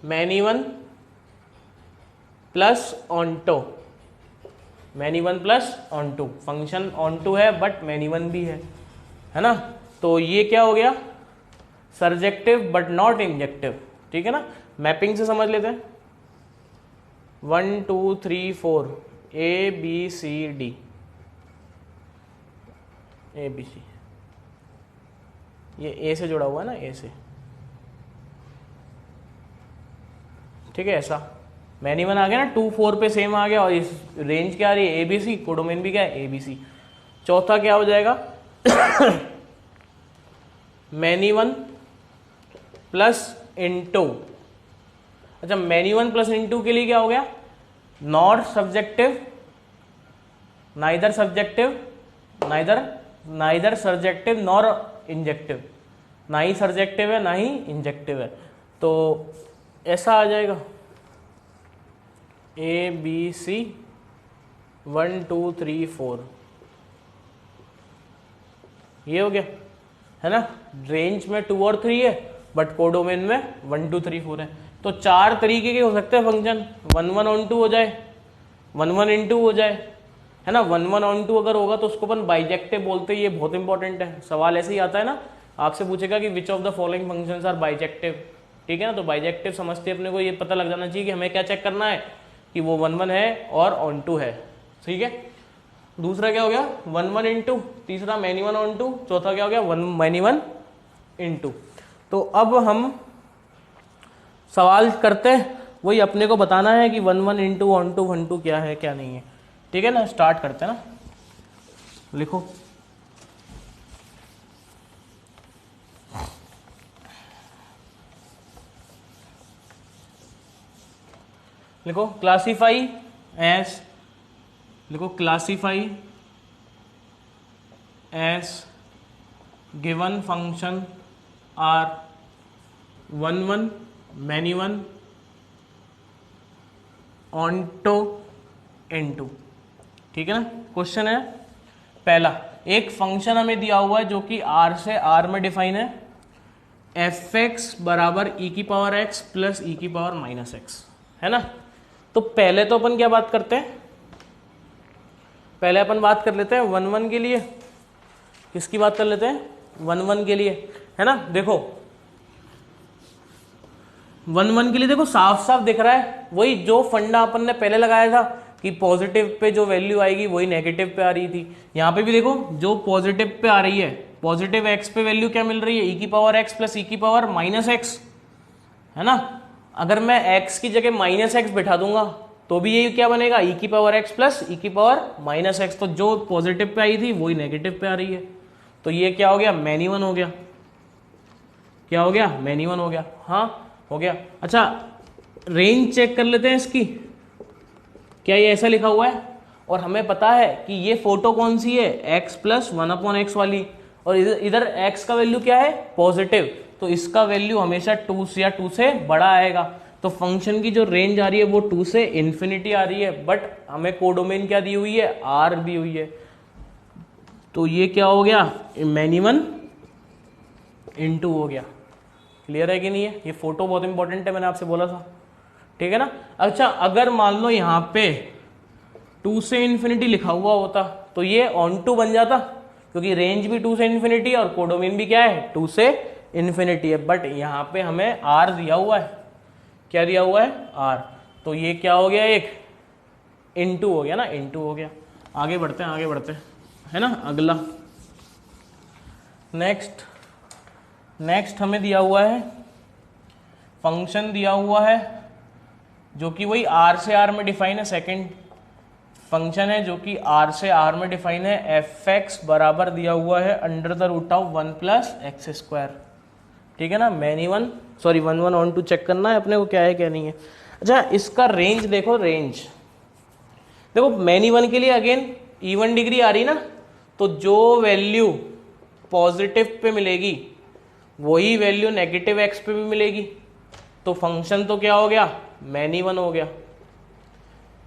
many 1 plus onto, many 1 plus onto, function onto है बट मैनी 1 भी है ना, तो ये क्या हो गया, सरजेक्टिव बट नॉट इंजेक्टिव। ठीक है ना, मैपिंग से समझ लेते हैं। 1 2 3 4 ABCD, ABC, ये ए से जुड़ा हुआ है ना, ए से, ठीक है, ऐसा मैनी 1 आ गया ना, 2 4 पे सेम आ गया, और इस रेंज क्या आ रही है, ABC, कोडोमेन भी क्या है, ABC। चौथा क्या हो जाएगा मैनी 1 प्लस इंटू। अच्छा, मैनी 1 प्लस इंटू के लिए क्या हो गया, not subjective neither subjective neither subjective nor injective, ना ही सब्जेक्टिव है ना ही इंजेक्टिव है, तो ऐसा आ जाएगा ए बी सी 1 2 3 4, ये हो गया है ना। रेंज में 2 और 3 है बट कोडोमेन में 1 2 3 4 है। तो 4 तरीके के हो सकते हैं फंक्शन, 1 1 ऑन 2 हो जाए, 1 1 इन 2 हो जाए, है ना। 1 1 ऑन 2 अगर होगा तो उसको अपन बाइजेक्टिव बोलते हैं, ये बहुत इंपॉर्टेंट है। सवाल ऐसे ही आता है ना, आपसे पूछेगा कि which of the following functions are bijective, ठीक है ना। तो बाइजेक्टिव समझते अपने को ये पता लग जाना चाहिए कि हमें क्या चेक करना है कि वो 1 1 है और ऑन 2 है, ठीक है। दूसरा क्या हो गया 1 1 इन 2, तीसरा मैनी 1 ऑन 2, चौथा क्या हो गया 1 मैनी 1 इन 2। तो अब हम सवाल करते हैं, वही अपने को बताना है कि 1 1 इन 2 ऑन 2 1 2 क्या है क्या नहीं है, ठीक है ना। स्टार्ट करते हैं ना, लिखो लिखो क्लासीफाई एज, लिखो classify as given function are 1 1 many 1 onto into, ठीक है ना। क्वेश्चन है पहला, एक फंक्शन हमें दिया हुआ है जो कि r से r में डिफाइन है, एफ एक्स बराबर ई की पावर एक्स प्लस ई की पावर माइनस एक्स, है ना। तो पहले तो अपन क्या बात करते हैं, पहले अपन बात कर लेते हैं 1 1 के लिए, किसकी बात कर लेते हैं 1 1 के लिए, है ना। देखो 1 1 के लिए देखो साफ साफ दिख रहा है, वही जो फंडा अपन ने पहले लगाया था कि पॉजिटिव पे जो वैल्यू आएगी वही नेगेटिव पे आ रही थी। यहाँ पे भी देखो जो पॉजिटिव पे आ रही है, पॉजिटिव एक्स पे वैल्यू क्या मिल रही है, ई की पावर एक्स प्लस ई की पावर माइनस एक्स, है ना। अगर मैं x की जगह माइनस एक्स बैठा दूंगा तो भी ये क्या बनेगा, ई की पावर x प्लस ई की पावर माइनस एक्स। तो जो पॉजिटिव पे आई थी वही नेगेटिव पे आ रही है, तो ये क्या हो गया मैनी 1 हो गया, क्या हो गया मैनी 1 हो गया, हाँ हो गया। अच्छा रेंज चेक कर लेते हैं इसकी, क्या ये ऐसा लिखा हुआ है, और हमें पता है कि ये फोटो कौन सी है x प्लस 1/x वाली, और इधर x का वैल्यू क्या है पॉजिटिव, तो इसका वैल्यू हमेशा 2 से या 2 से बड़ा आएगा। तो फंक्शन की जो रेंज आ रही है वो 2 से इन्फिनिटी आ रही है, बट हमें कोडोमेन क्या दी हुई है r दी हुई है। तो ये क्या हो गया मैनी 1 इन 2 हो गया। क्लियर है कि नहीं है, ये फोटो बहुत इंपॉर्टेंट है, मैंने आपसे बोला था, ठीक है ना। अच्छा अगर मान लो यहाँ पे 2 से इन्फिनिटी लिखा हुआ होता तो ये ऑन 2 बन जाता, क्योंकि रेंज भी 2 से इन्फिनिटी और कोडोमेन भी क्या है 2 से इन्फिनिटी है, बट यहाँ पे हमें r दिया हुआ है, क्या दिया हुआ है r, तो ये क्या हो गया एक इनटू हो गया ना, इनटू हो गया। आगे बढ़ते हैं है ना। अगला नेक्स्ट हमें दिया हुआ है फंक्शन दिया हुआ है जो कि वही r से r में डिफाइन है, सेकंड फंक्शन है जो कि r से r में डिफाइन है, एफ एक्स बराबर दिया हुआ है under the root of 1 plus x square, ठीक है ना। मैनी 1 सॉरी 1 1 ऑन 2 चेक करना है अपने को क्या है क्या नहीं है। अच्छा इसका रेंज देखो, रेंज देखो मैनी 1 के लिए अगेन इवन डिग्री आ रही ना, तो जो वैल्यू पॉजिटिव पे मिलेगी वही वैल्यू नेगेटिव एक्स पे भी मिलेगी, तो फंक्शन तो क्या हो गया मैनी 1 हो गया,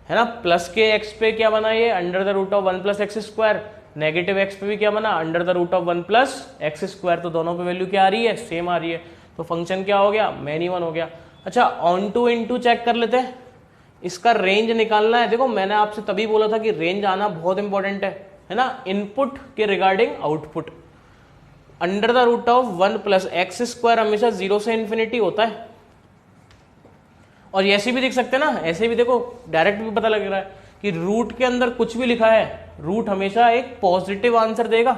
है ना। प्लस के एक्स पे क्या बना ये under the root of 1 plus x square, negative x पे भी क्या बना under the root of 1 plus x square, तो दोनों पे वैल्यू क्या आ रही है सेम आ रही है, तो फंक्शन क्या हो गया मैनी 1 हो गया। अच्छा ऑन 2 इन 2 चेक कर लेते हैं, इसका रेंज निकालना है। देखो मैंने आपसे तभी बोला था कि रेंज आना बहुत इंपॉर्टेंट है ना, इनपुट के regarding output. Under the root of 1 plus x square हमेशा 0 से इन्फिनिटी होता है, और ऐसे भी देख सकते हैं ना, ऐसे भी देखो डायरेक्ट भी पता लग रहा है कि रूट के अंदर कुछ भी लिखा है, रूट हमेशा एक पॉजिटिव आंसर देगा।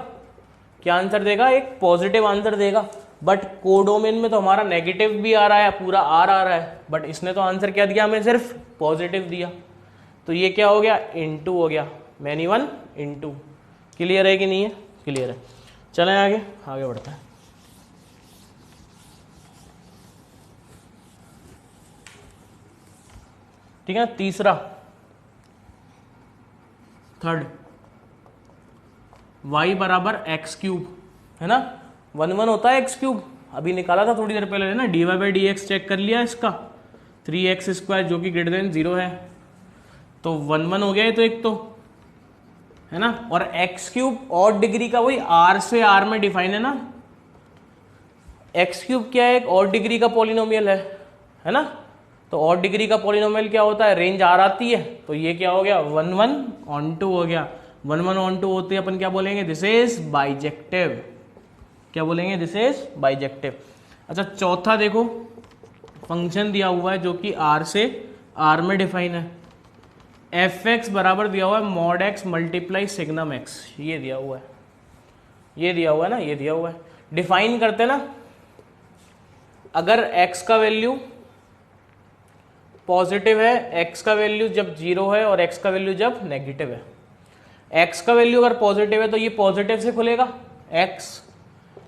क्या आंसर देगा, एक पॉजिटिव आंसर देगा, बट कोडोमेन में तो हमारा नेगेटिव भी आ रहा है, पूरा आर आ रहा है, बट इसने तो आंसर क्या दिया हमें सिर्फ पॉजिटिव दिया, तो ये क्या हो गया इनटू हो गया मैनी 1 इनटू। क्लियर है कि नहीं है, क्लियर है। चलें आगे बढ़ते हैं। ठीक है ना, तीसरा थर्ड y बराबर एक्स क्यूब, है ना, 1 1 होता है एक्स क्यूब, अभी निकाला था थोड़ी देर पहले, है ना, dy by d x check कर लिया इसका, 3x स्क्वायर जो कि ग्रेटर देन 0 है, तो 1 1 हो गया ये तो एक तो, है ना, और एक्स क्यूब और डिग्री का वही r से r में डिफाइन है ना, एक्स क्यूब क्या है, एक और डिग्री का पॉलिनोमियल है ना, तो और डिग्री का पॉलिनोमियल क्या होता है, रेंज r आती है, तो ये क्या हो गया 1 1 ऑन 2 हो गया, 1 1 ऑन 2 होते अपन क्या बोलेंगे, दिस इज बाइजेक्टिव, क्या बोलेंगे, दिस इज बाइजेक्टिव। अच्छा चौथा देखो, फंक्शन दिया हुआ है जो कि r से r में डिफाइन है, एफ एक्स बराबर दिया हुआ है mod x multiply signum x, ये दिया हुआ है, ये दिया हुआ है ना, ये दिया हुआ है, डिफाइन करते ना, अगर x का वैल्यू पॉजिटिव है, x का वैल्यू जब 0 है और x का वैल्यू जब नेगेटिव है, x का वैल्यू अगर पॉजिटिव है तो ये पॉजिटिव से खुलेगा, x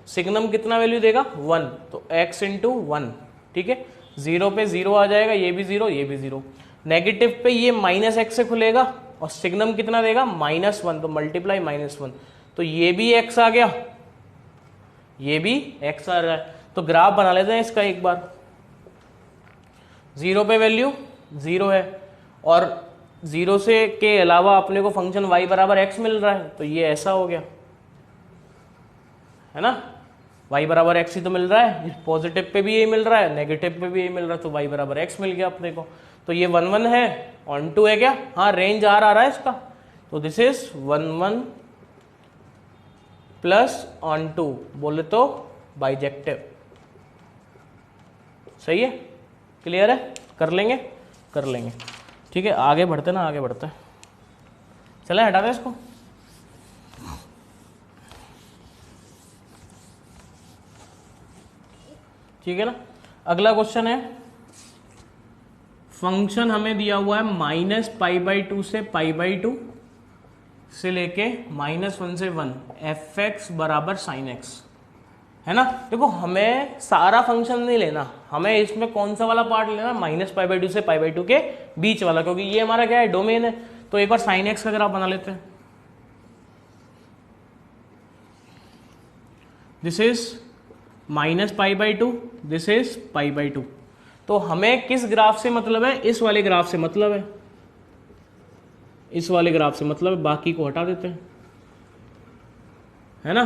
सिग्नम कितना वैल्यू देगा 1, तो x इंटू 1, ठीक है, 0 पे 0 आ जाएगा, ये भी 0 ये भी 0, नेगेटिव पे ये माइनस एक्स से खुलेगा और सिग्नम कितना देगा -1, तो मल्टीप्लाई -1, तो ये भी x आ गया, ये भी x आ रहा है, तो ग्राफ बना लेते हैं इसका एक बार, 0 पे वैल्यू 0 है और 0 से के अलावा अपने को फंक्शन y बराबर x मिल रहा है, तो ये ऐसा हो गया, है ना, y बराबर x ही तो मिल रहा है, पॉजिटिव पे भी यही मिल रहा है, नेगेटिव पे भी यही मिल रहा है, तो y बराबर x मिल गया अपने को, तो ये 1 1 है, ऑन 2 है क्या, हाँ रेंज r आ रहा है इसका, तो दिस इज 1 1 प्लस ऑन 2, बोले तो बाइजेक्टिव, सही है, क्लियर है, कर लेंगे, कर लेंगे, ठीक है, आगे बढ़ते ना, आगे बढ़ते, चले हटा दें इसको, ठीक है ना। अगला क्वेश्चन है, फंक्शन हमें दिया हुआ है -π/2 से π/2 से लेके -1 से 1, एफ एक्स बराबर साइन एक्स, है ना, देखो हमें सारा फंक्शन नहीं लेना, हमें इसमें कौन सा वाला पार्ट लेना, -π/2 से π/2 के बीच वाला, क्योंकि ये हमारा क्या है, डोमेन है, तो एक बार साइन एक्स का ग्राफ बना लेते हैं, दिस इज -π/2, दिस इज π/2, तो हमें किस ग्राफ से मतलब है, इस वाले ग्राफ से मतलब है, इस वाले ग्राफ से मतलब है, बाकी को हटा देते हैं, है ना,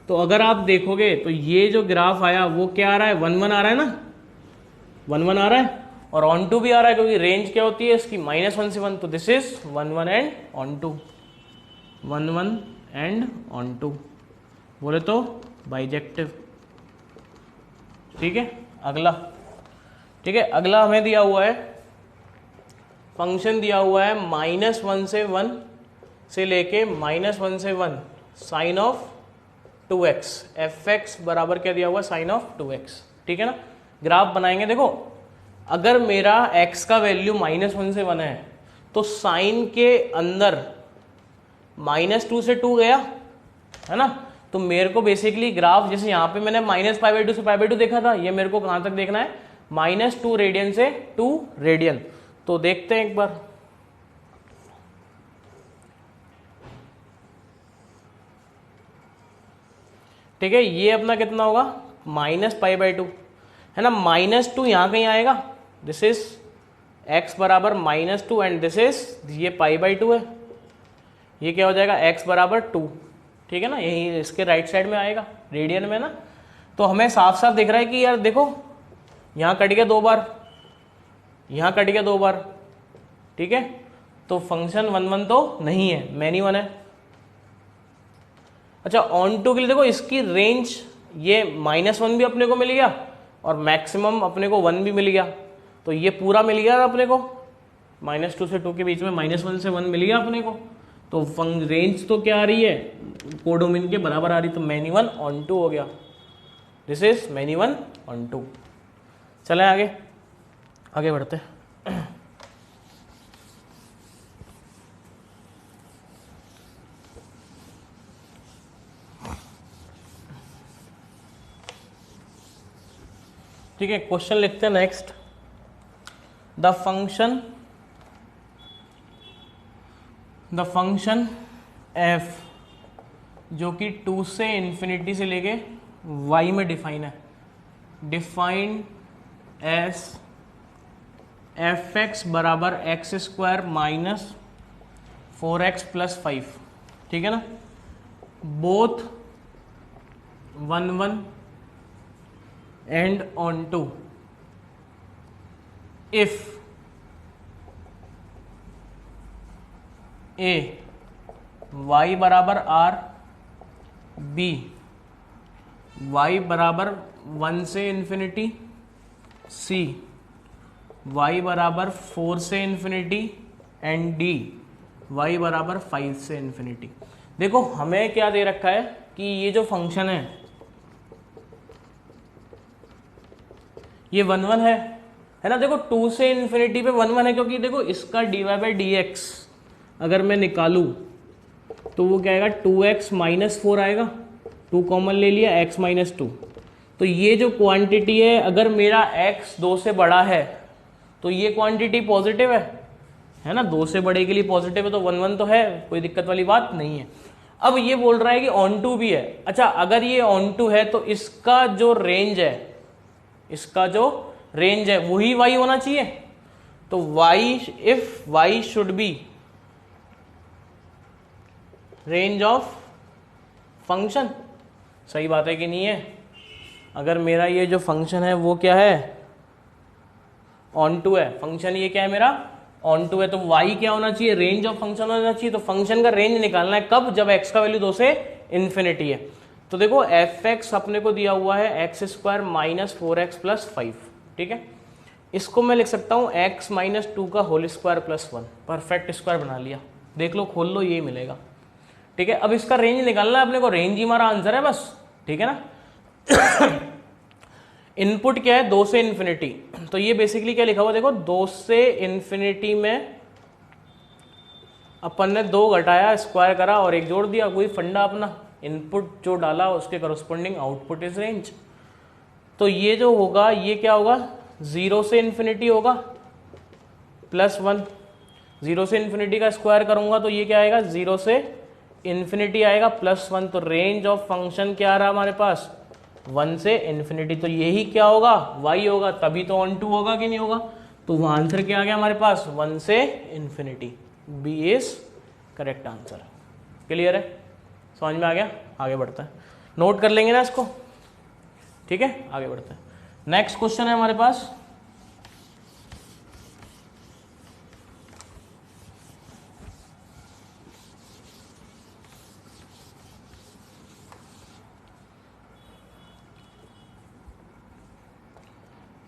तो अगर आप देखोगे तो ये जो ग्राफ आया वो क्या आ रहा है, 1 1 आ रहा है ना, 1 1 आ रहा है और ऑन 2 भी आ रहा है, क्योंकि रेंज क्या होती है इसकी -1 से 1, तो this is 1 1 and on 2, 1 1 and on 2, बोले तो बाइजेक्टिव, ठीक है। अगला, ठीक है, अगला हमें दिया हुआ है, फंक्शन दिया हुआ है -1 से 1 से लेके -1 से 1 sign of 2x, F x बराबर क्या दिया हुआ है, साइन ऑफ 2x, ठीक है ना, ग्राफ बनाएंगे, देखो अगर मेरा x का वैल्यू -1 से 1 है तो साइन के अंदर -2 से 2 गया, है ना, तो मेरे को बेसिकली ग्राफ, जैसे यहाँ पे मैंने -π/2 से π/2 देखा था, ये मेरे को कहाँ तक देखना है, -2 रेडियन से 2 रेडियन, तो देखते हैं एक बार, ठीक है, ये अपना कितना होगा -π/2, है ना, -2 यहाँ कहीं आएगा, दिस इज x बराबर -2 एंड दिस इज ये π/2 है, ये क्या हो जाएगा x बराबर 2, ठीक है ना, यही इसके राइट साइड में आएगा रेडियन में ना, तो हमें साफ साफ दिख रहा है कि यार देखो यहाँ कट गया 2 बार, यहाँ कट गया 2 बार, ठीक है, तो फंक्शन 1 1 तो नहीं है, मैनी 1 है। अच्छा ऑन 2 के लिए देखो इसकी रेंज ये -1 भी अपने को मिल गया और मैक्सिमम अपने को 1 भी मिल गया, तो ये पूरा मिल गया अपने को, -2 से 2 के बीच में -1 से 1 मिल गया अपने को, तो रेंज तो क्या आ रही है, कोडोमेन के बराबर आ रही, तो मैनी 1 ऑन 2 हो गया, दिस इज मैनी 1 ऑन 2। चलें आगे, आगे बढ़ते हैं, ठीक है, क्वेश्चन लिखते हैं नेक्स्ट, द फंक्शन f जो कि 2 से इन्फिनिटी से लेके y में डिफाइन है, डिफाइंड एस एफ एक्स बराबर x square minus 4x plus 5, ठीक है ना। Both 1 1 and onto if a y बराबर आर, बी y बराबर 1 से इन्फिनिटी, सी y बराबर 4 से इन्फिनिटी एंड डी y बराबर 5 से इन्फिनिटी। देखो हमें क्या दे रखा है कि ये जो फंक्शन ये 1 1 है ना। देखो 2 से इन्फिनिटी पे 1 1 है, क्योंकि देखो इसका dy बाई डी एक्स अगर मैं निकालूं तो वो क्या आएगा, 2x माइनस 4 आएगा, 2 कॉमन ले लिया, x माइनस 2। तो ये जो क्वांटिटी है, अगर मेरा x 2 से बड़ा है तो ये क्वांटिटी पॉजिटिव है ना, 2 से बड़े के लिए पॉजिटिव है, तो 1 1 तो है, कोई दिक्कत वाली बात नहीं है। अब ये बोल रहा है कि ऑन टू भी है। अच्छा, अगर ये ऑन टू है तो इसका जो रेंज है वही y होना चाहिए। तो y, if y should be range of function, सही बात है कि नहीं है। अगर मेरा ये जो फंक्शन है वो क्या है, ऑन टू है, फंक्शन ये क्या है मेरा, ऑन टू है, तो y क्या होना चाहिए, रेंज ऑफ फंक्शन होना चाहिए। तो फंक्शन का रेंज निकालना है कब, जब x का वैल्यू 2 से इन्फिनिटी है। तो देखो एफ एक्स अपने को दिया हुआ है x square minus 4x plus 5, ठीक है। इसको मैं लिख सकता हूँ x माइनस 2 का whole square plus 1, perfect square बना लिया। देख लो, खोल लो, ये मिलेगा, ठीक है। अब इसका रेंज निकालना है अपने को, रेंज ही हमारा आंसर है बस, ठीक है ना। इनपुट क्या है, 2 से इन्फिनिटी, तो ये बेसिकली क्या लिखा हुआ देखो, 2 से इन्फिनिटी में अपन ने 2 घटाया, स्क्वायर करा और 1 जोड़ दिया, कोई फंडा अपना। इनपुट जो डाला उसके करस्पॉन्डिंग आउटपुट इज रेंज। तो ये जो होगा ये क्या होगा, 0 से इन्फिनिटी होगा प्लस 1, 0 से इन्फिनिटी का स्क्वायर करूंगा तो ये क्या आएगा, 0 से इन्फिनिटी आएगा प्लस 1। तो रेंज ऑफ फंक्शन क्या आ रहा है हमारे पास, 1 से इन्फिनिटी। तो यही क्या होगा, y होगा, तभी तो ऑन टू होगा कि नहीं होगा। तो वह आंसर क्या आ गया हमारे पास, 1 से infinity. B is correct answer. Clear है, समझ में आ गया। आगे बढ़ता है, नोट कर लेंगे ना इसको, ठीक है। आगे बढ़ते हैं, नेक्स्ट क्वेश्चन है हमारे पास।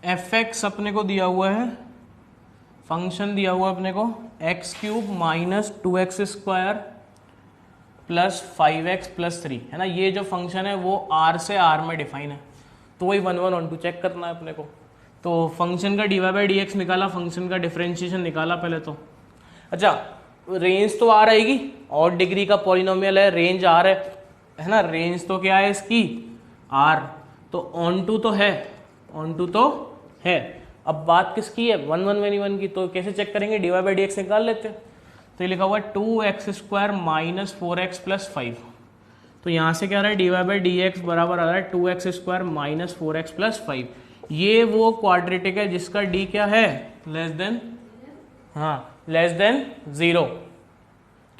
एफ एक्स अपने को दिया हुआ है, फंक्शन दिया हुआ है अपने को x cube minus 2x square plus 5x plus 3, है ना। ये जो फंक्शन है वो r से r में डिफाइन है, तो वही 1 1 ऑन टू चेक करना है अपने को। तो फंक्शन का dy बाई डी एक्स निकाला, फंक्शन का डिफरेंशिएशन निकाला पहले तो। अच्छा, रेंज तो r आएगी, और डिग्री का पॉलिनोमियल है, रेंज r है ना, रेंज तो क्या है इसकी r, तो ऑन टू तो है, ऑन टू तो है। अब बात किसकी है, 1 1 1 की, तो कैसे चेक करेंगे, dy बाई डी एक्स निकाल लेते हैं। तो ये लिखा हुआ है 2x square minus 4x plus 5, तो यहाँ से क्या आ रहा है, dy बाई डी एक्स बराबर आ रहा है 2x square minus 4x plus 5। ये वो क्वाड्रेटिक है जिसका d क्या है, लेस देन, हाँ लेस देन 0।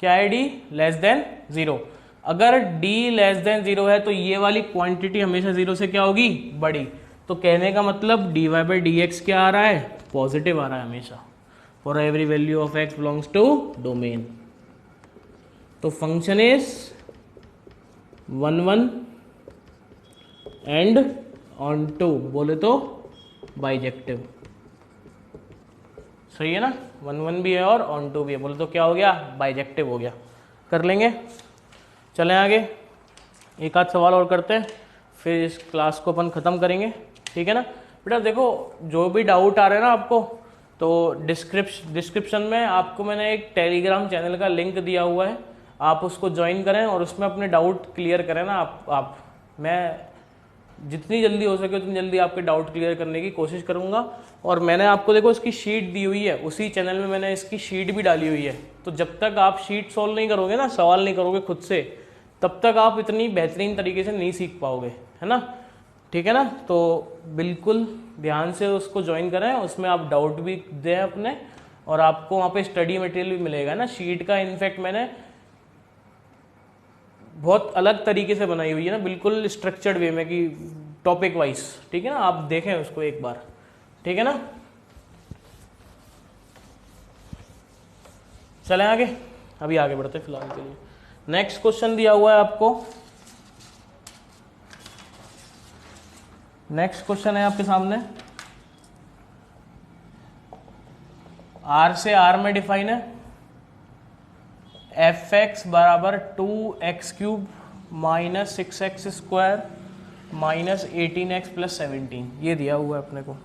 क्या है d, लेस देन 0। अगर d लेस देन 0 है तो ये वाली क्वांटिटी हमेशा 0 से क्या होगी, बड़ी। तो कहने का मतलब dy बाई डी एक्स क्या आ रहा है, पॉजिटिव आ रहा है हमेशा, for every value of x belongs to domain. तो function is 1 1 and onto, बोले तो बाइजेक्टिव, सही है ना। 1 1 भी है और ऑन टू भी है, बोले तो क्या हो गया, बाइजेक्टिव हो गया। कर लेंगे, चलें आगे, एक आध सवाल और करते हैं, फिर इस क्लास को अपन ख़त्म करेंगे, ठीक है ना। बेटा देखो, जो भी डाउट आ रहे हैं ना आपको, तो डिस्क्रिप्शन में आपको मैंने एक टेलीग्राम चैनल का लिंक दिया हुआ है, आप उसको ज्वाइन करें और उसमें अपने डाउट क्लियर करें ना। आप मैं जितनी जल्दी हो सके उतनी जल्दी आपके डाउट क्लियर करने की कोशिश करूंगा। और मैंने आपको देखो इसकी शीट दी हुई है, उसी चैनल में मैंने इसकी शीट भी डाली हुई है। तो जब तक आप शीट सॉल्व नहीं करोगे ना, सवाल नहीं करोगे खुद से, तब तक आप इतनी बेहतरीन तरीके से नहीं सीख पाओगे, है ना, ठीक है ना। तो बिल्कुल ध्यान से उसको ज्वाइन करें, उसमें आप डाउट भी दें अपने, और आपको वहाँ पे स्टडी मटेरियल भी मिलेगा ना। शीट का इनफैक्ट मैंने बहुत अलग तरीके से बनाई हुई है ना, बिल्कुल स्ट्रक्चर्ड वे में, कि टॉपिक वाइज, ठीक है ना, आप देखें उसको एक बार, ठीक है ना। चलें आगे, अभी आगे बढ़ते फिलहाल के लिए। नेक्स्ट क्वेश्चन दिया हुआ है आपको, नेक्स्ट क्वेश्चन है आपके सामने, आर से आर में डिफाइन है, एफ एक्स बराबर 2x³ minus 6x square minus 18x plus 17, ये दिया हुआ है अपने को,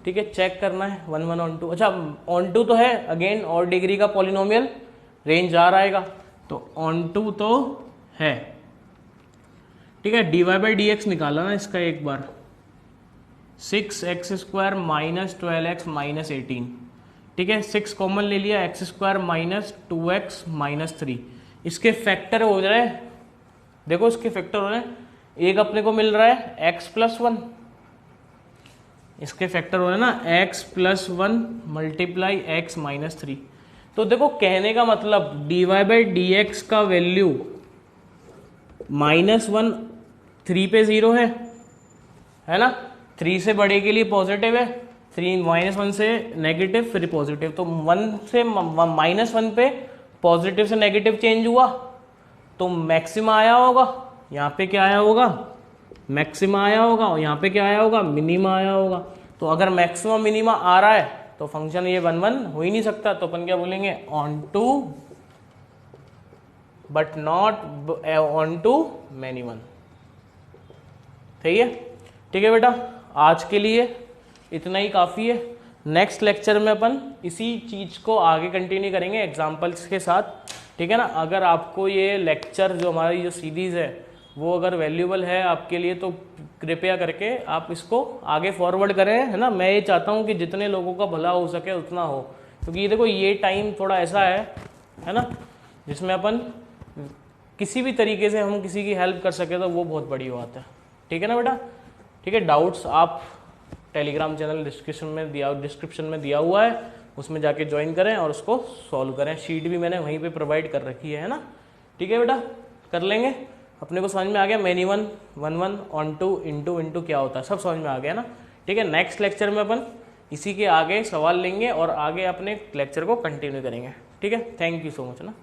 ठीक है। चेक करना है 1 1 ऑन 2, अच्छा ऑन 2 तो है, अगेन और डिग्री का पॉलिनोमियल, रेंज आर आएगा, तो ऑन 2 तो है, ठीक है। dy बाई डी एक्स निकाला ना इसका एक बार, 6x square minus 12x minus 18, ठीक है। 6 कॉमन ले लिया, x square minus 2x minus 3, इसके फैक्टर हो रहे हैं, देखो इसके फैक्टर हो रहे हैं, एक अपने को मिल रहा है x प्लस 1, इसके फैक्टर हो रहे हैं ना x plus 1 multiply x minus 3। तो देखो कहने का मतलब dy बाई डी एक्स का वैल्यू -1 3 पे 0 है ना, 3 से बड़े के लिए पॉजिटिव है, 3 -1 से नेगेटिव फिर पॉजिटिव, तो 1 से -1 पे पॉजिटिव से नेगेटिव चेंज हुआ तो मैक्सिमा आया होगा, यहाँ पे क्या आया होगा, मैक्सिमा आया होगा, और यहाँ पे क्या आया होगा, मिनिमा आया होगा। तो अगर मैक्सिमा मिनिमा आ रहा है तो फंक्शन ये 1 1 हो ही नहीं सकता, तो अपन क्या बोलेंगे, onto but not onto many one, सही है, ठीक है बेटा। आज के लिए इतना ही काफ़ी है, नेक्स्ट लेक्चर में अपन इसी चीज़ को आगे कंटिन्यू करेंगे एग्जाम्पल्स के साथ, ठीक है ना। अगर आपको ये लेक्चर जो हमारी जो सीरीज़ है वो अगर वैल्यूबल है आपके लिए तो कृपया करके आप इसको आगे फॉरवर्ड करें, है ना। मैं ये चाहता हूँ कि जितने लोगों का भला हो सके उतना हो, क्योंकि ये देखो ये टाइम थोड़ा ऐसा है ना, जिसमें अपन किसी भी तरीके से हम किसी की हेल्प कर सके तो वो बहुत बड़ी बात है, ठीक है ना बेटा। ठीक है, डाउट्स आप टेलीग्राम चैनल डिस्क्रिप्शन में दिया हुआ है, उसमें जाके ज्वाइन करें और उसको सॉल्व करें। शीट भी मैंने वहीं पे प्रोवाइड कर रखी है ना, ठीक है बेटा, कर लेंगे। अपने को समझ में आ गया मैनी 1 1 1 ऑन 2 इंटू क्या होता है, सब समझ में आ गया ना, ठीक है। नेक्स्ट लेक्चर में अपन इसी के आगे सवाल लेंगे और आगे अपने लेक्चर को कंटिन्यू करेंगे, ठीक है। थैंक यू सो मच ना।